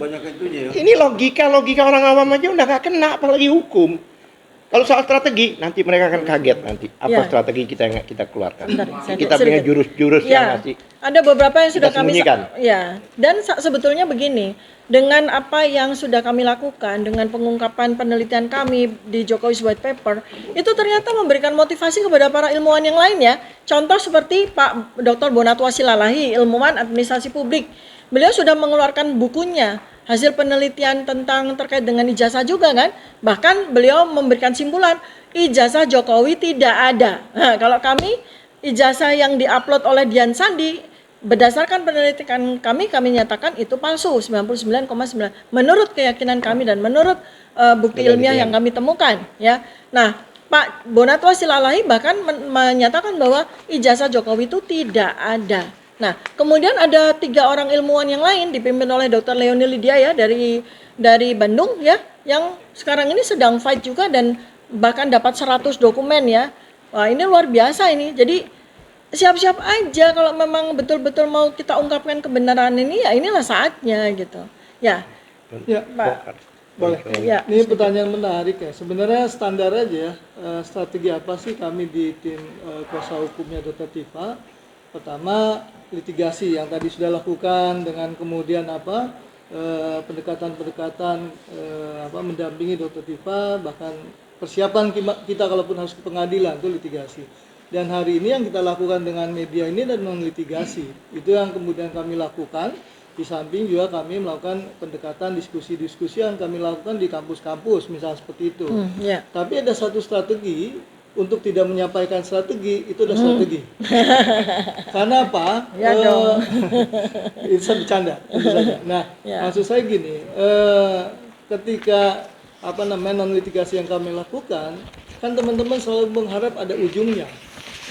banyak itunya ya. Ini logika orang awam aja udah gak kena, apalagi hukum. Kalau soal strategi, nanti mereka akan kaget nanti apa Ya. strategi kita yang kita keluarkan. Bentar, saya- Kita punya sedikit. jurus-jurus yang Ya, masih ada beberapa yang sudah kita kami sembunyikan. ya. Dan sebetulnya begini, dengan apa yang sudah kami lakukan, dengan pengungkapan penelitian kami di Jokowi's White Paper, itu ternyata memberikan motivasi kepada para ilmuwan yang lain ya. Contoh seperti Pak Dr. Bonatwa Silalahi, ilmuwan administrasi publik. Beliau sudah mengeluarkan bukunya, hasil penelitian tentang terkait dengan ijazah juga kan. Bahkan beliau memberikan simpulan, ijazah Jokowi tidak ada. Nah, kalau kami, ijazah yang diupload oleh Dian Sandi, berdasarkan penelitian kami nyatakan itu palsu, 99,9. Menurut keyakinan kami dan menurut bukti ilmiah yang kami temukan. Ya. Nah, Pak Bonatwa Silalahi bahkan menyatakan bahwa ijazah Jokowi itu tidak ada. Nah, kemudian ada 3 orang ilmuwan yang lain dipimpin oleh Dr. Leoni Lydia ya dari Bandung ya, yang sekarang ini sedang fight juga dan bahkan dapat 100 dokumen ya. Wah, ini luar biasa ini. Jadi siap-siap aja kalau memang betul-betul mau kita ungkapkan kebenaran ini, ya inilah saatnya gitu. Ya, Ya, Pak. boleh. Ya, Ini pertanyaan menarik ya. Sebenarnya standar aja ya. Strategi apa sih kami di tim kuasa hukumnya Dr. Tifa? Pertama, litigasi yang tadi sudah lakukan dengan kemudian pendekatan-pendekatan mendampingi Dr. Tifa, bahkan persiapan kita kalaupun harus ke pengadilan itu litigasi. Dan hari ini yang kita lakukan dengan media ini dan non-litigasi. Itu yang kemudian kami lakukan. Di samping juga kami melakukan pendekatan diskusi-diskusi yang kami lakukan di kampus-kampus, misalnya seperti itu. ya. Tapi ada satu strategi untuk tidak menyampaikan strategi, itu adalah strategi. Karena apa? Ya dong. Itu saya bercanda. Tentu saja. Nah, Ya. maksud saya gini, ketika non litigasi yang kami lakukan, kan teman-teman selalu mengharap ada ujungnya.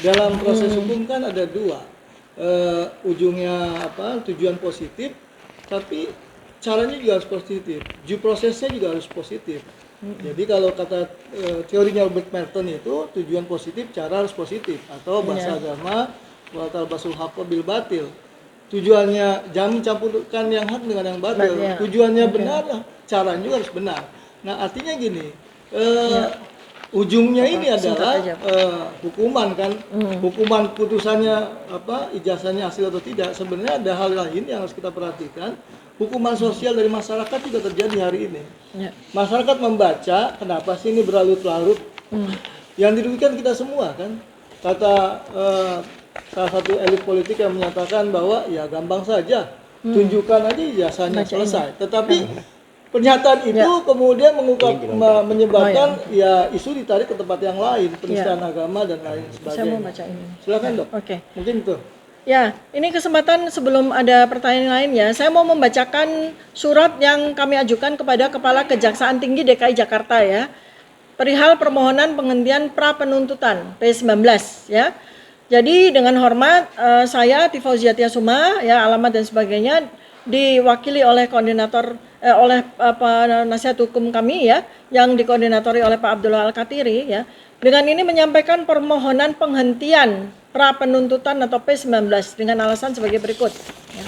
Dalam proses hukum kan ada 2. Ujungnya tujuan positif, tapi caranya juga harus positif, due prosesnya juga harus positif. Jadi kalau kata teorinya Albert Merton itu tujuan positif, cara harus positif, atau bahasa agama wal basul haqqa bil batil. Tujuannya jangan mencampurkan yang hak dengan yang batil. Ya. Tujuannya benar, caranya juga harus benar. Nah, artinya gini, ujungnya ini adalah hukuman kan, hukuman putusannya ijazahnya hasil atau tidak. Sebenarnya ada hal lain yang harus kita perhatikan. Hukuman sosial dari masyarakat juga terjadi hari ini. Ya. Masyarakat membaca, kenapa sih ini berlarut-larut? Yang dirugikan kita semua kan. Kata salah satu elit politik yang menyatakan bahwa ya gampang saja, tunjukkan aja ijazahnya selesai. Tetapi pernyataan itu kemudian menyebabkan ya isu ditarik ke tempat yang lain, penistaan agama dan lain Saya mau sebagainya. baca ini. Silakan Dok. Oke. Mungkin itu. Ya, ini kesempatan sebelum ada pertanyaan lainnya, saya mau membacakan surat yang kami ajukan kepada Kepala Kejaksaan Tinggi DKI Jakarta ya. Perihal permohonan penghentian pra penuntutan P19 ya. Jadi dengan hormat saya Tifauzia Tiasuma ya, alamat dan sebagainya diwakili oleh koordinator nasihat hukum kami ya, yang dikoordinatori oleh Pak Abdullah Al-Katiri ya. Dengan ini menyampaikan permohonan penghentian pra penuntutan atau P19 dengan alasan sebagai berikut ya.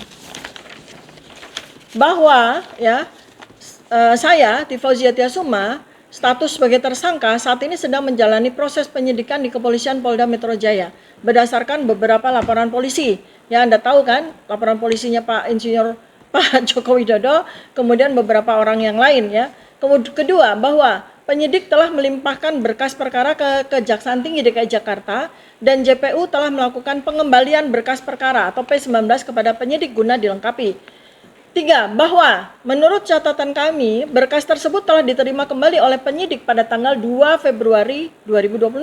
Bahwa ya saya Tifauzia Tiasuma status sebagai tersangka saat ini sedang menjalani proses penyidikan di Kepolisian Polda Metro Jaya berdasarkan beberapa laporan polisi. Ya, Anda tahu kan, laporan polisinya Pak Insinyur Pak Joko Widodo, kemudian beberapa orang yang lain ya. Kedua, bahwa penyidik telah melimpahkan berkas perkara ke Kejaksaan Tinggi DKI Jakarta dan JPU telah melakukan pengembalian berkas perkara atau P19 kepada penyidik guna dilengkapi. 3. Bahwa menurut catatan kami, berkas tersebut telah diterima kembali oleh penyidik pada tanggal 2 Februari 2026.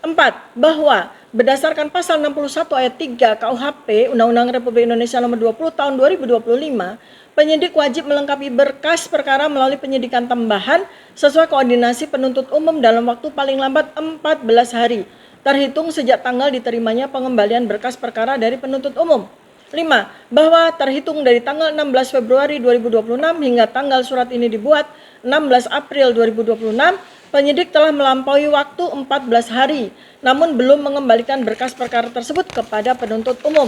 4. Bahwa berdasarkan pasal 61 ayat 3 KUHP Undang-Undang Republik Indonesia Nomor 20 Tahun 2025, penyidik wajib melengkapi berkas perkara melalui penyidikan tambahan sesuai koordinasi penuntut umum dalam waktu paling lambat 14 hari, terhitung sejak tanggal diterimanya pengembalian berkas perkara dari penuntut umum. 5. Bahwa terhitung dari tanggal 16 Februari 2026 hingga tanggal surat ini dibuat 16 April 2026, penyidik telah melampaui waktu 14 hari, namun belum mengembalikan berkas perkara tersebut kepada penuntut umum.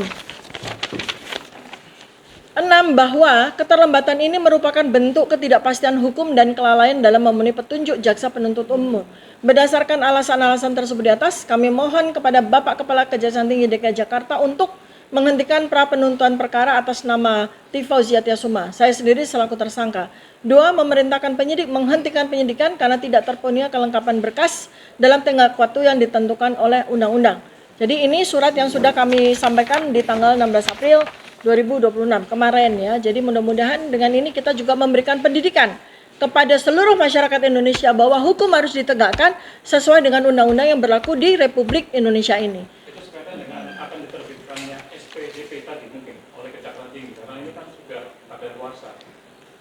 6. Bahwa keterlambatan ini merupakan bentuk ketidakpastian hukum dan kelalaian dalam memenuhi petunjuk jaksa penuntut umum. Berdasarkan alasan-alasan tersebut di atas, kami mohon kepada Bapak Kepala Kejaksaan Tinggi DKI Jakarta untuk menghentikan pra penuntutan perkara atas nama T. Fauziatia Suma, saya sendiri selaku tersangka. 2. Memerintahkan penyidik menghentikan penyidikan karena tidak terpenuhi kelengkapan berkas dalam tenggat waktu yang ditentukan oleh undang-undang. Jadi ini surat yang sudah kami sampaikan di tanggal 16 April 2026 kemarin ya. Jadi mudah-mudahan dengan ini kita juga memberikan pendidikan kepada seluruh masyarakat Indonesia bahwa hukum harus ditegakkan sesuai dengan undang-undang yang berlaku di Republik Indonesia ini. Itu sekaitan dengan akan diterbitkannya SPDP tadi mungkin oleh Kejaksaan Tinggi, karena ini kan sudah ada luasa.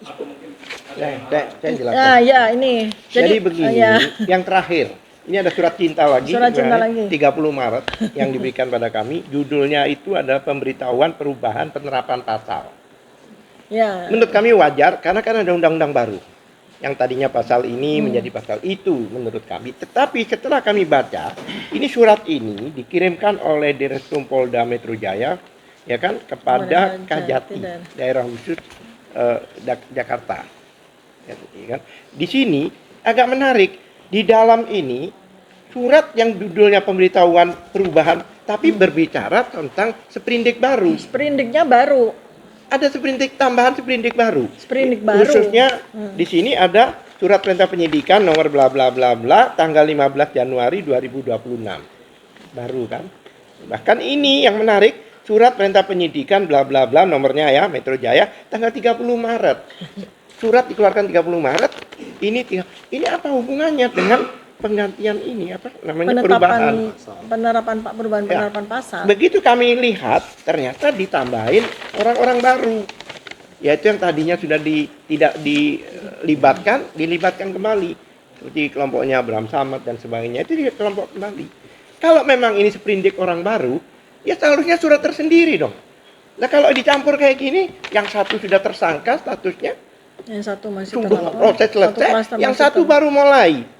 Atau mungkin ada yang Saya jelaskan. Nah, ya ini. Jadi begini, ya. yang terakhir, ini ada surat cinta lagi, Surat cinta nah, lagi. 30 Maret yang diberikan pada kami, judulnya itu adalah pemberitahuan perubahan penerapan pasal. Ya. Menurut kami wajar, karena kan ada undang-undang baru. Yang tadinya pasal ini menjadi pasal itu menurut kami. Tetapi setelah kami baca, ini surat ini dikirimkan oleh Direskrim Polda Metro Jaya, ya kan, kepada Kajati, daerah khusus Jakarta. Ya kan? Di sini agak menarik, di dalam ini surat yang judulnya pemberitahuan perubahan, tapi berbicara tentang sprindik baru. Sprindiknya baru. Ada sprindik tambahan, sprindik baru. Sprindik baru. Khususnya di sini ada surat perintah penyidikan nomor bla bla bla bla tanggal 15 Januari 2026. Baru kan? Bahkan ini yang menarik, surat perintah penyidikan bla bla bla nomornya ya Metro Jaya tanggal 30 Maret. Surat dikeluarkan 30 Maret. Ini apa hubungannya dengan penggantian ini apa namanya perubahan? Penerapan pasal. Begitu kami lihat ternyata ditambahin orang-orang baru, yaitu yang tadinya sudah tidak dilibatkan kembali, seperti kelompoknya Abraham Samad dan sebagainya, itu kelompok kembali. Kalau memang ini sprindik orang baru, ya seharusnya surat tersendiri dong. Nah kalau dicampur kayak gini, yang satu sudah tersangka statusnya, Yang satu masih tunggu terlapor. proses selesai, yang satu baru mulai.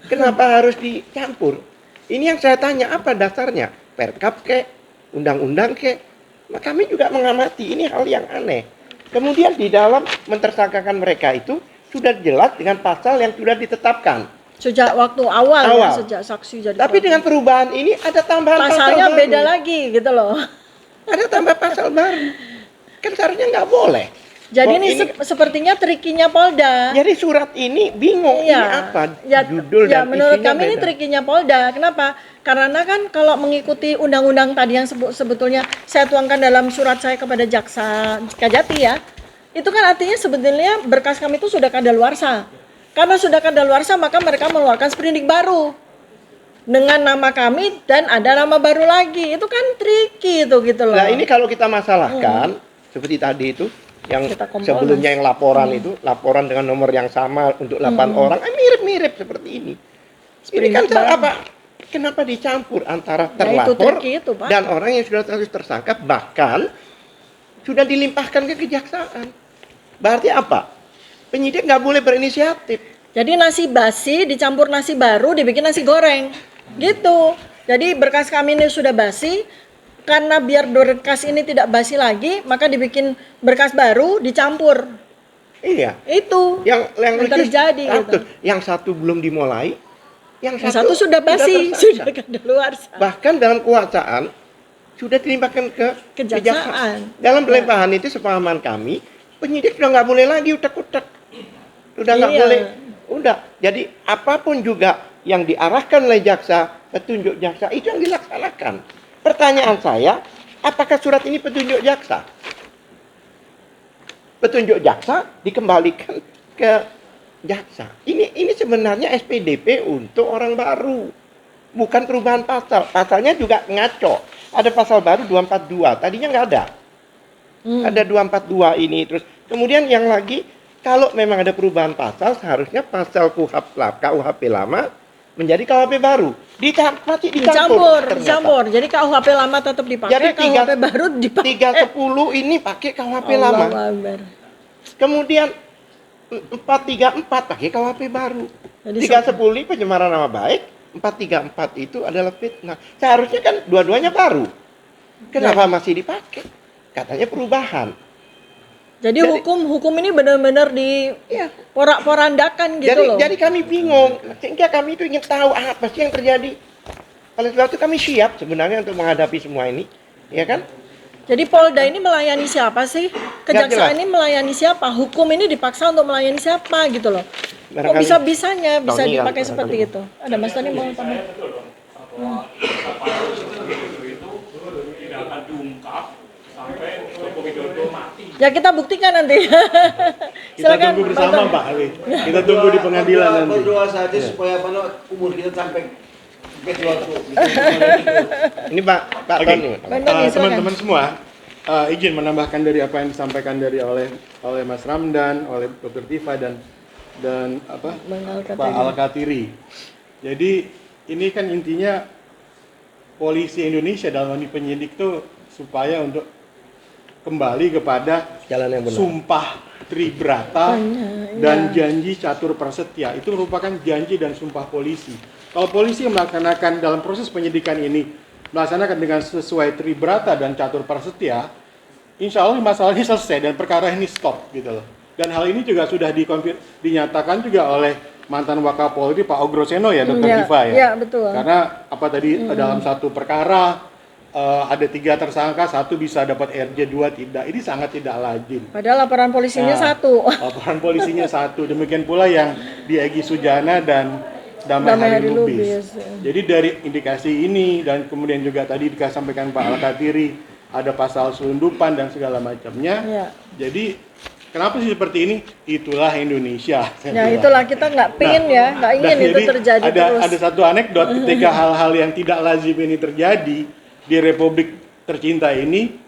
Kenapa harus dicampur? Ini yang saya tanya, apa dasarnya? Perkap kek, undang-undang kek? Nah, kami juga mengamati, ini hal yang aneh. Kemudian di dalam mentersangkakan mereka itu sudah jelas dengan pasal yang sudah ditetapkan. Sejak waktu awal. Ya, Awal. sejak saksi jadi Tapi pelapor. dengan perubahan ini ada tambahan pasalnya pasal beda baru. lagi gitu loh. Ada tambah pasal baru. Kan seharusnya nggak boleh. Jadi Oh, ini sepertinya trikinya Polda. Jadi surat ini bingung ini apa judul ya, dan menurut isinya kami ini beda. trikinya Polda. Kenapa? Karena kan kalau mengikuti undang-undang tadi yang sebetulnya saya tuangkan dalam surat saya kepada Jaksa Kajati ya, itu kan artinya sebetulnya berkas kami itu sudah kadaluarsa. Karena sudah kadaluarsa maka mereka mengeluarkan sprindik baru dengan nama kami dan ada nama baru lagi. Itu kan triki itu gitu loh. Nah ini kalau kita masalahkan seperti tadi itu yang Kita Kompolnas. sebelumnya yang laporan itu laporan dengan nomor yang sama untuk 8 orang mirip-mirip seperti ini. Ini kan Sprindik baru. apa? Kenapa dicampur antara itu terlapor triki itu, Pak. dan orang yang sudah status tersangka bahkan sudah dilimpahkan ke kejaksaan. Berarti apa? Penyidik nggak boleh berinisiatif. Jadi nasi basi dicampur nasi baru dibikin nasi goreng. Gitu. Jadi berkas kami ini sudah basi, karena biar berkas ini tidak basi lagi, maka dibikin berkas baru dicampur. Iya. Itu Yang yang lucu terjadi satu. gitu. Yang satu belum dimulai, yang Yang satu sudah basi, tersangka. sudah kadaluarsa. Bahkan dalam kuasaan sudah dilimpahkan ke Kejaksaan. Dalam pelimpahan itu sepahaman kami, penyidik sudah nggak boleh lagi utek-utek. Sudah nggak Iya. boleh. Udah. Jadi apapun juga yang diarahkan oleh jaksa, petunjuk jaksa itu yang dilaksanakan. Pertanyaan saya, apakah surat ini petunjuk jaksa? Petunjuk jaksa dikembalikan ke jaksa. Ini sebenarnya SPDP untuk orang baru. Bukan perubahan pasal. Pasalnya juga ngaco. Ada pasal baru 242. Tadinya nggak ada. Ada 242 ini. Terus kemudian yang lagi, kalau memang ada perubahan pasal, seharusnya pasal KUHP lama menjadi KUHP baru. Masih dicampur. ternyata. Dicampur. Jadi KUHP lama tetap dipakai, Jadi KUHP baru dipakai. 310 ini pakai KUHP lama. Allahu Akbar. Kemudian 434 pakai KUHP baru. Jadi 310 ini pencemaran nama baik, 434 itu adalah fitnah. Seharusnya kan dua-duanya baru. Kenapa masih dipakai? Katanya perubahan. Jadi hukum ini benar-benar di porak-porandakan gitu loh. Jadi kami bingung, sehingga kami itu ingin tahu apa sih yang terjadi. Oleh sebab itu kami siap sebenarnya untuk menghadapi semua ini, ya kan? Jadi Polda ini melayani siapa sih? Kejaksaan jelas. ini melayani siapa? Hukum ini dipaksa untuk melayani siapa gitu loh. Kok Barangkali bisa-bisanya bisa Tony dipakai yang seperti barangkali. itu? Ada Mas Tony mau tambah? Saya betul dong bahwa kapal itu tidak akan diungkap sampai Joko Widodo mati. Ya kita buktikan nanti. Kita Silakan, tunggu bersama Bang Tony. Pak Ali. Kita tunggu di pengadilan nanti. Berdoa saja supaya umur kita sampai ke suatu. Ini Pak Oke. Tony. Bang Tony, silakan. Teman-teman semua, izin menambahkan dari apa yang disampaikan oleh Mas Ramdan, oleh Dr. Tifa dan Bang Al-Katiri. Pak Al-Katiri. Jadi ini kan intinya polisi Indonesia dalam ini penyidik tuh supaya untuk kembali kepada Jalan yang benar. sumpah Tribrata dan janji catur prasetya. Itu merupakan janji dan sumpah polisi. Kalau polisi melaksanakan dalam proses penyidikan ini melaksanakan dengan sesuai Tribrata dan catur prasetya, insya Allah masalahnya selesai dan perkara ini stop gitu loh. Dan hal ini juga sudah dinyatakan juga oleh mantan Wakapolri Pak Ogroseno ya, Dr. Diva ya. Iya, betul. Karena apa tadi dalam satu perkara ada 3 tersangka, 1 bisa dapat RJ, 2 tidak. Ini sangat tidak lazim. Padahal laporan polisinya Nah, 1. Laporan polisinya 1. Demikian pula yang di Egy Sujana dan Damai Hari Lubis. Jadi dari indikasi ini dan kemudian juga tadi disampaikan Pak Al-Katiri ada pasal selundupan dan segala macamnya. Iya. Jadi kenapa sih seperti ini? Itulah Indonesia. Ya itulah kita nggak pingin ya, nggak ingin Dan itu jadi terjadi terus. Ada satu anekdot ketika hal-hal yang tidak lazim ini terjadi di Republik tercinta ini,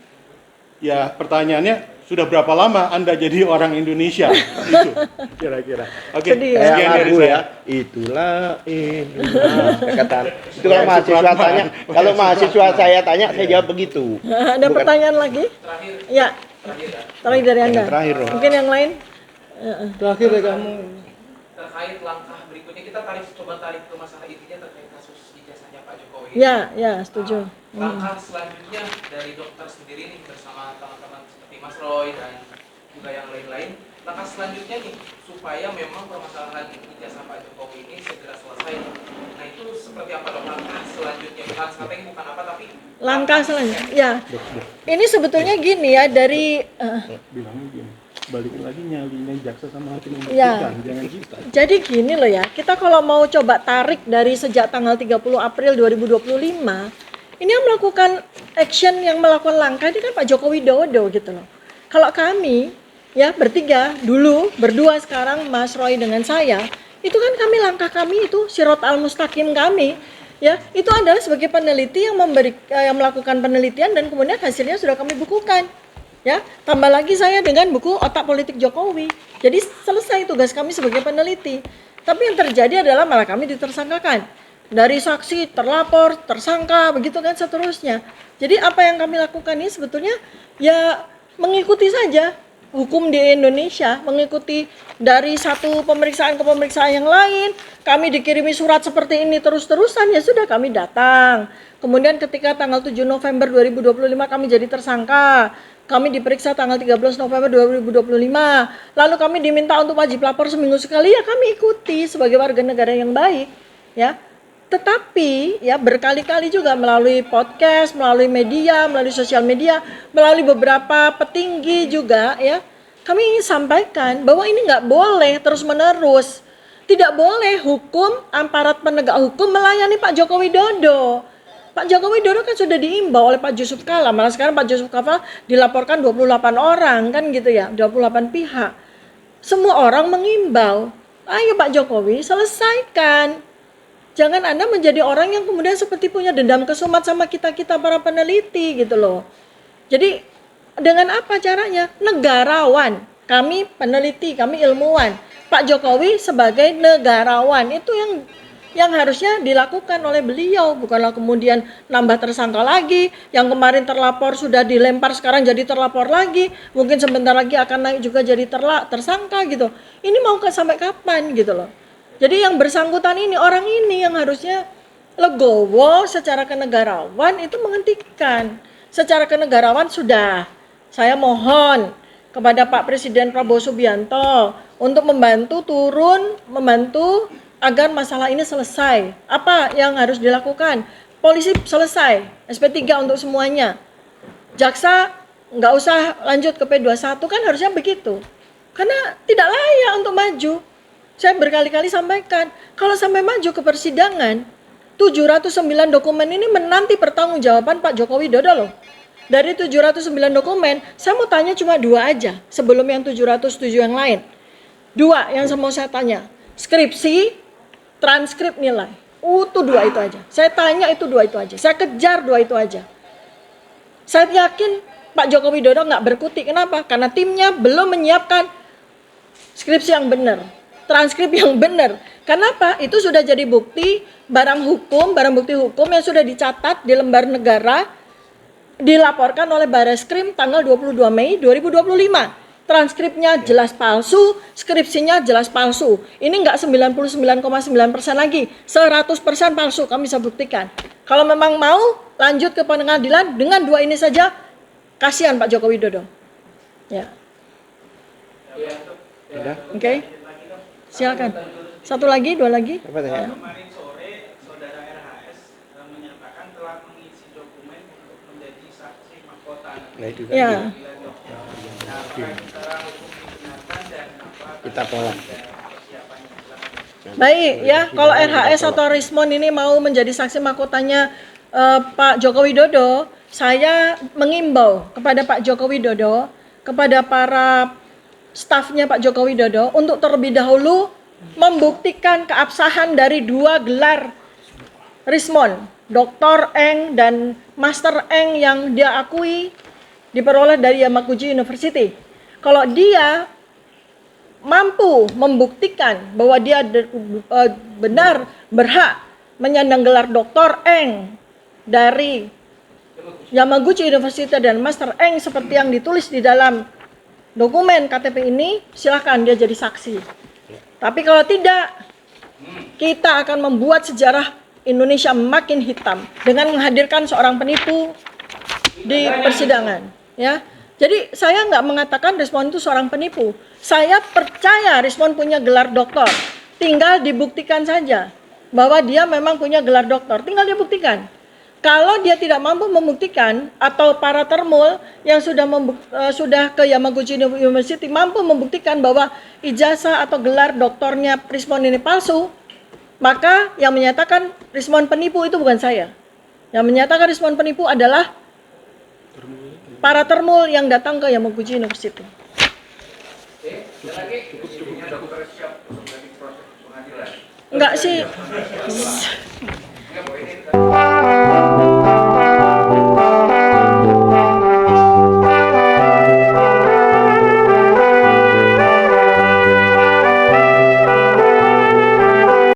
ya pertanyaannya sudah berapa lama Anda jadi orang Indonesia? Itu kira-kira. Oke, Sedih ya. Kayak sekian dari lagu saya. ya. Itulah Indonesia. Kata itu kalau mahasiswa tanya, kalau mahasiswa saya tanya saya jawab begitu. Ada Bukan- pertanyaan lagi? Terakhir, Ya, terakhir ya. terakhir dari Anda. Yang terakhir dong. Mungkin yang lain? Terakhir ya kamu. Terkait langkah berikutnya kita coba tarik ke masalah intinya terkait kasus ijazahnya Pak Jokowi. Ya, setuju. Langkah selanjutnya dari dokter sendiri nih bersama teman-teman seperti Mas Roy dan juga yang lain-lain, langkah selanjutnya nih supaya memang permasalahan ijazah Pak Jokowi ini segera selesai. Nah itu seperti apa dok langkah selanjutnya? Bukan strategi, bukan apa, tapi Langkah selanjutnya. Ya, ini sebetulnya gini ya dari Bilangnya gini, balikin lagi nyalinya jaksa sama hakim yang Ya. membuktikan, jangan kita. Jadi gini loh ya, kita kalau mau coba tarik dari sejak tanggal 30 April 2025, ini yang melakukan action, yang melakukan langkah ini kan Pak Joko Widodo gitu loh. Kalau kami ya bertiga dulu, berdua sekarang Mas Roy dengan saya, itu kan langkah kami itu sirot al-mustaqim kami. Ya, itu adalah sebagai peneliti yang yang melakukan penelitian dan kemudian hasilnya sudah kami bukukan. Ya, tambah lagi saya dengan buku Otak Politik Jokowi. Jadi selesai tugas kami sebagai peneliti. Tapi yang terjadi adalah malah kami ditersangkakan. Dari saksi, terlapor, tersangka, begitu kan seterusnya. Jadi apa yang kami lakukan ini sebetulnya ya mengikuti saja hukum di Indonesia, mengikuti dari satu pemeriksaan ke pemeriksaan yang lain. Kami dikirimi surat seperti ini terus-terusan, ya sudah kami datang. Kemudian ketika tanggal 7 November 2025 kami jadi tersangka. Kami diperiksa tanggal 13 November 2025. Lalu kami diminta untuk wajib lapor seminggu sekali, ya kami ikuti sebagai warga negara yang baik, ya. Tetapi ya berkali-kali juga melalui podcast, melalui media, melalui sosial media, melalui beberapa petinggi juga ya, kami ingin sampaikan bahwa ini nggak boleh terus-menerus. Tidak boleh hukum, aparat penegak hukum melayani Pak Joko Widodo. Pak Joko Widodo kan sudah diimbau oleh Pak Yusuf Kalla, malah sekarang Pak Yusuf Kalla dilaporkan 28 orang kan gitu ya, 28 pihak. Semua orang mengimbau, ayo Pak Jokowi selesaikan. Jangan Anda menjadi orang yang kemudian seperti punya dendam kesumat sama kita-kita para peneliti gitu loh. Jadi dengan apa caranya? Negarawan, kami peneliti, kami ilmuwan. Pak Jokowi sebagai negarawan itu yang harusnya dilakukan oleh beliau, bukanlah kemudian nambah tersangka lagi, yang kemarin terlapor sudah dilempar sekarang jadi terlapor lagi, mungkin sebentar lagi akan naik juga jadi tersangka gitu. Ini mau sampai kapan gitu loh. Jadi yang bersangkutan ini, orang ini yang harusnya legowo secara kenegarawan itu menghentikan. Secara kenegarawan sudah, saya mohon kepada Pak Presiden Prabowo Subianto untuk membantu agar masalah ini selesai. Apa yang harus dilakukan? Polisi selesai, SP3 untuk semuanya. Jaksa nggak usah lanjut ke P21, kan harusnya begitu. Karena tidak layak untuk maju. Saya berkali-kali sampaikan, kalau sampai maju ke persidangan, 709 dokumen ini menanti pertanggungjawaban Pak Joko Widodo loh. Dari 709 dokumen, saya mau tanya cuma 2 aja sebelum yang 707 yang lain. 2 yang mau saya tanya, skripsi, transkrip nilai. Itu 2 itu aja. Saya tanya itu 2 itu aja. Saya kejar 2 itu aja. Saya yakin Pak Joko Widodo nggak berkutik. Kenapa? Karena timnya belum menyiapkan skripsi yang benar, transkrip yang benar. Kenapa? Itu sudah jadi bukti barang bukti hukum yang sudah dicatat di lembar negara, dilaporkan oleh Bareskrim tanggal 22 Mei 2025. Transkripnya jelas palsu, skripsinya jelas palsu. Ini nggak 99,9% lagi, 100% palsu, kami bisa buktikan. Kalau memang mau lanjut ke pengadilan dengan 2 ini saja, kasihan Pak Joko Widodo. Ya. Oke. Silakan. 1 lagi, 2 lagi. Apa tanya? Ya. Kemarin sore, saudara RHS menyatakan telah mengisi dokumen untuk menjadi saksi mahkota. Nah, itu kan Ya. Nah, secara hukum dibenarkan dan apa kita tolak. persiapannya? Silakan. Baik ya, kalau RHS atau Rismon ini mau menjadi saksi mahkotanya Pak Joko Widodo, saya mengimbau kepada Pak Joko Widodo, kepada para stafnya Pak Joko Widodo untuk terlebih dahulu membuktikan keabsahan dari 2 gelar Rismon, Dr. Eng dan Master Eng yang dia akui diperoleh dari Yamaguchi University. Kalau dia mampu membuktikan bahwa dia benar berhak menyandang gelar Dr. Eng dari Yamaguchi University dan Master Eng seperti yang ditulis di dalam dokumen KTP ini, silakan dia jadi saksi. Tapi kalau tidak, kita akan membuat sejarah Indonesia makin hitam dengan menghadirkan seorang penipu di persidangan. Ya, jadi saya nggak mengatakan Rismon itu seorang penipu. Saya percaya Rismon punya gelar doktor. Tinggal dibuktikan saja bahwa dia memang punya gelar doktor. Tinggal dibuktikan. Kalau dia tidak mampu membuktikan, atau para termul yang sudah ke Yamaguchi University mampu membuktikan bahwa ijazah atau gelar doktornya Rismon ini palsu, maka yang menyatakan Rismon penipu itu bukan saya. Yang menyatakan Rismon penipu adalah para termul yang datang ke Yamaguchi University. Oke, ada lagi? Cukup. Dokter siap untuk dari proses pengadilan. Enggak sih.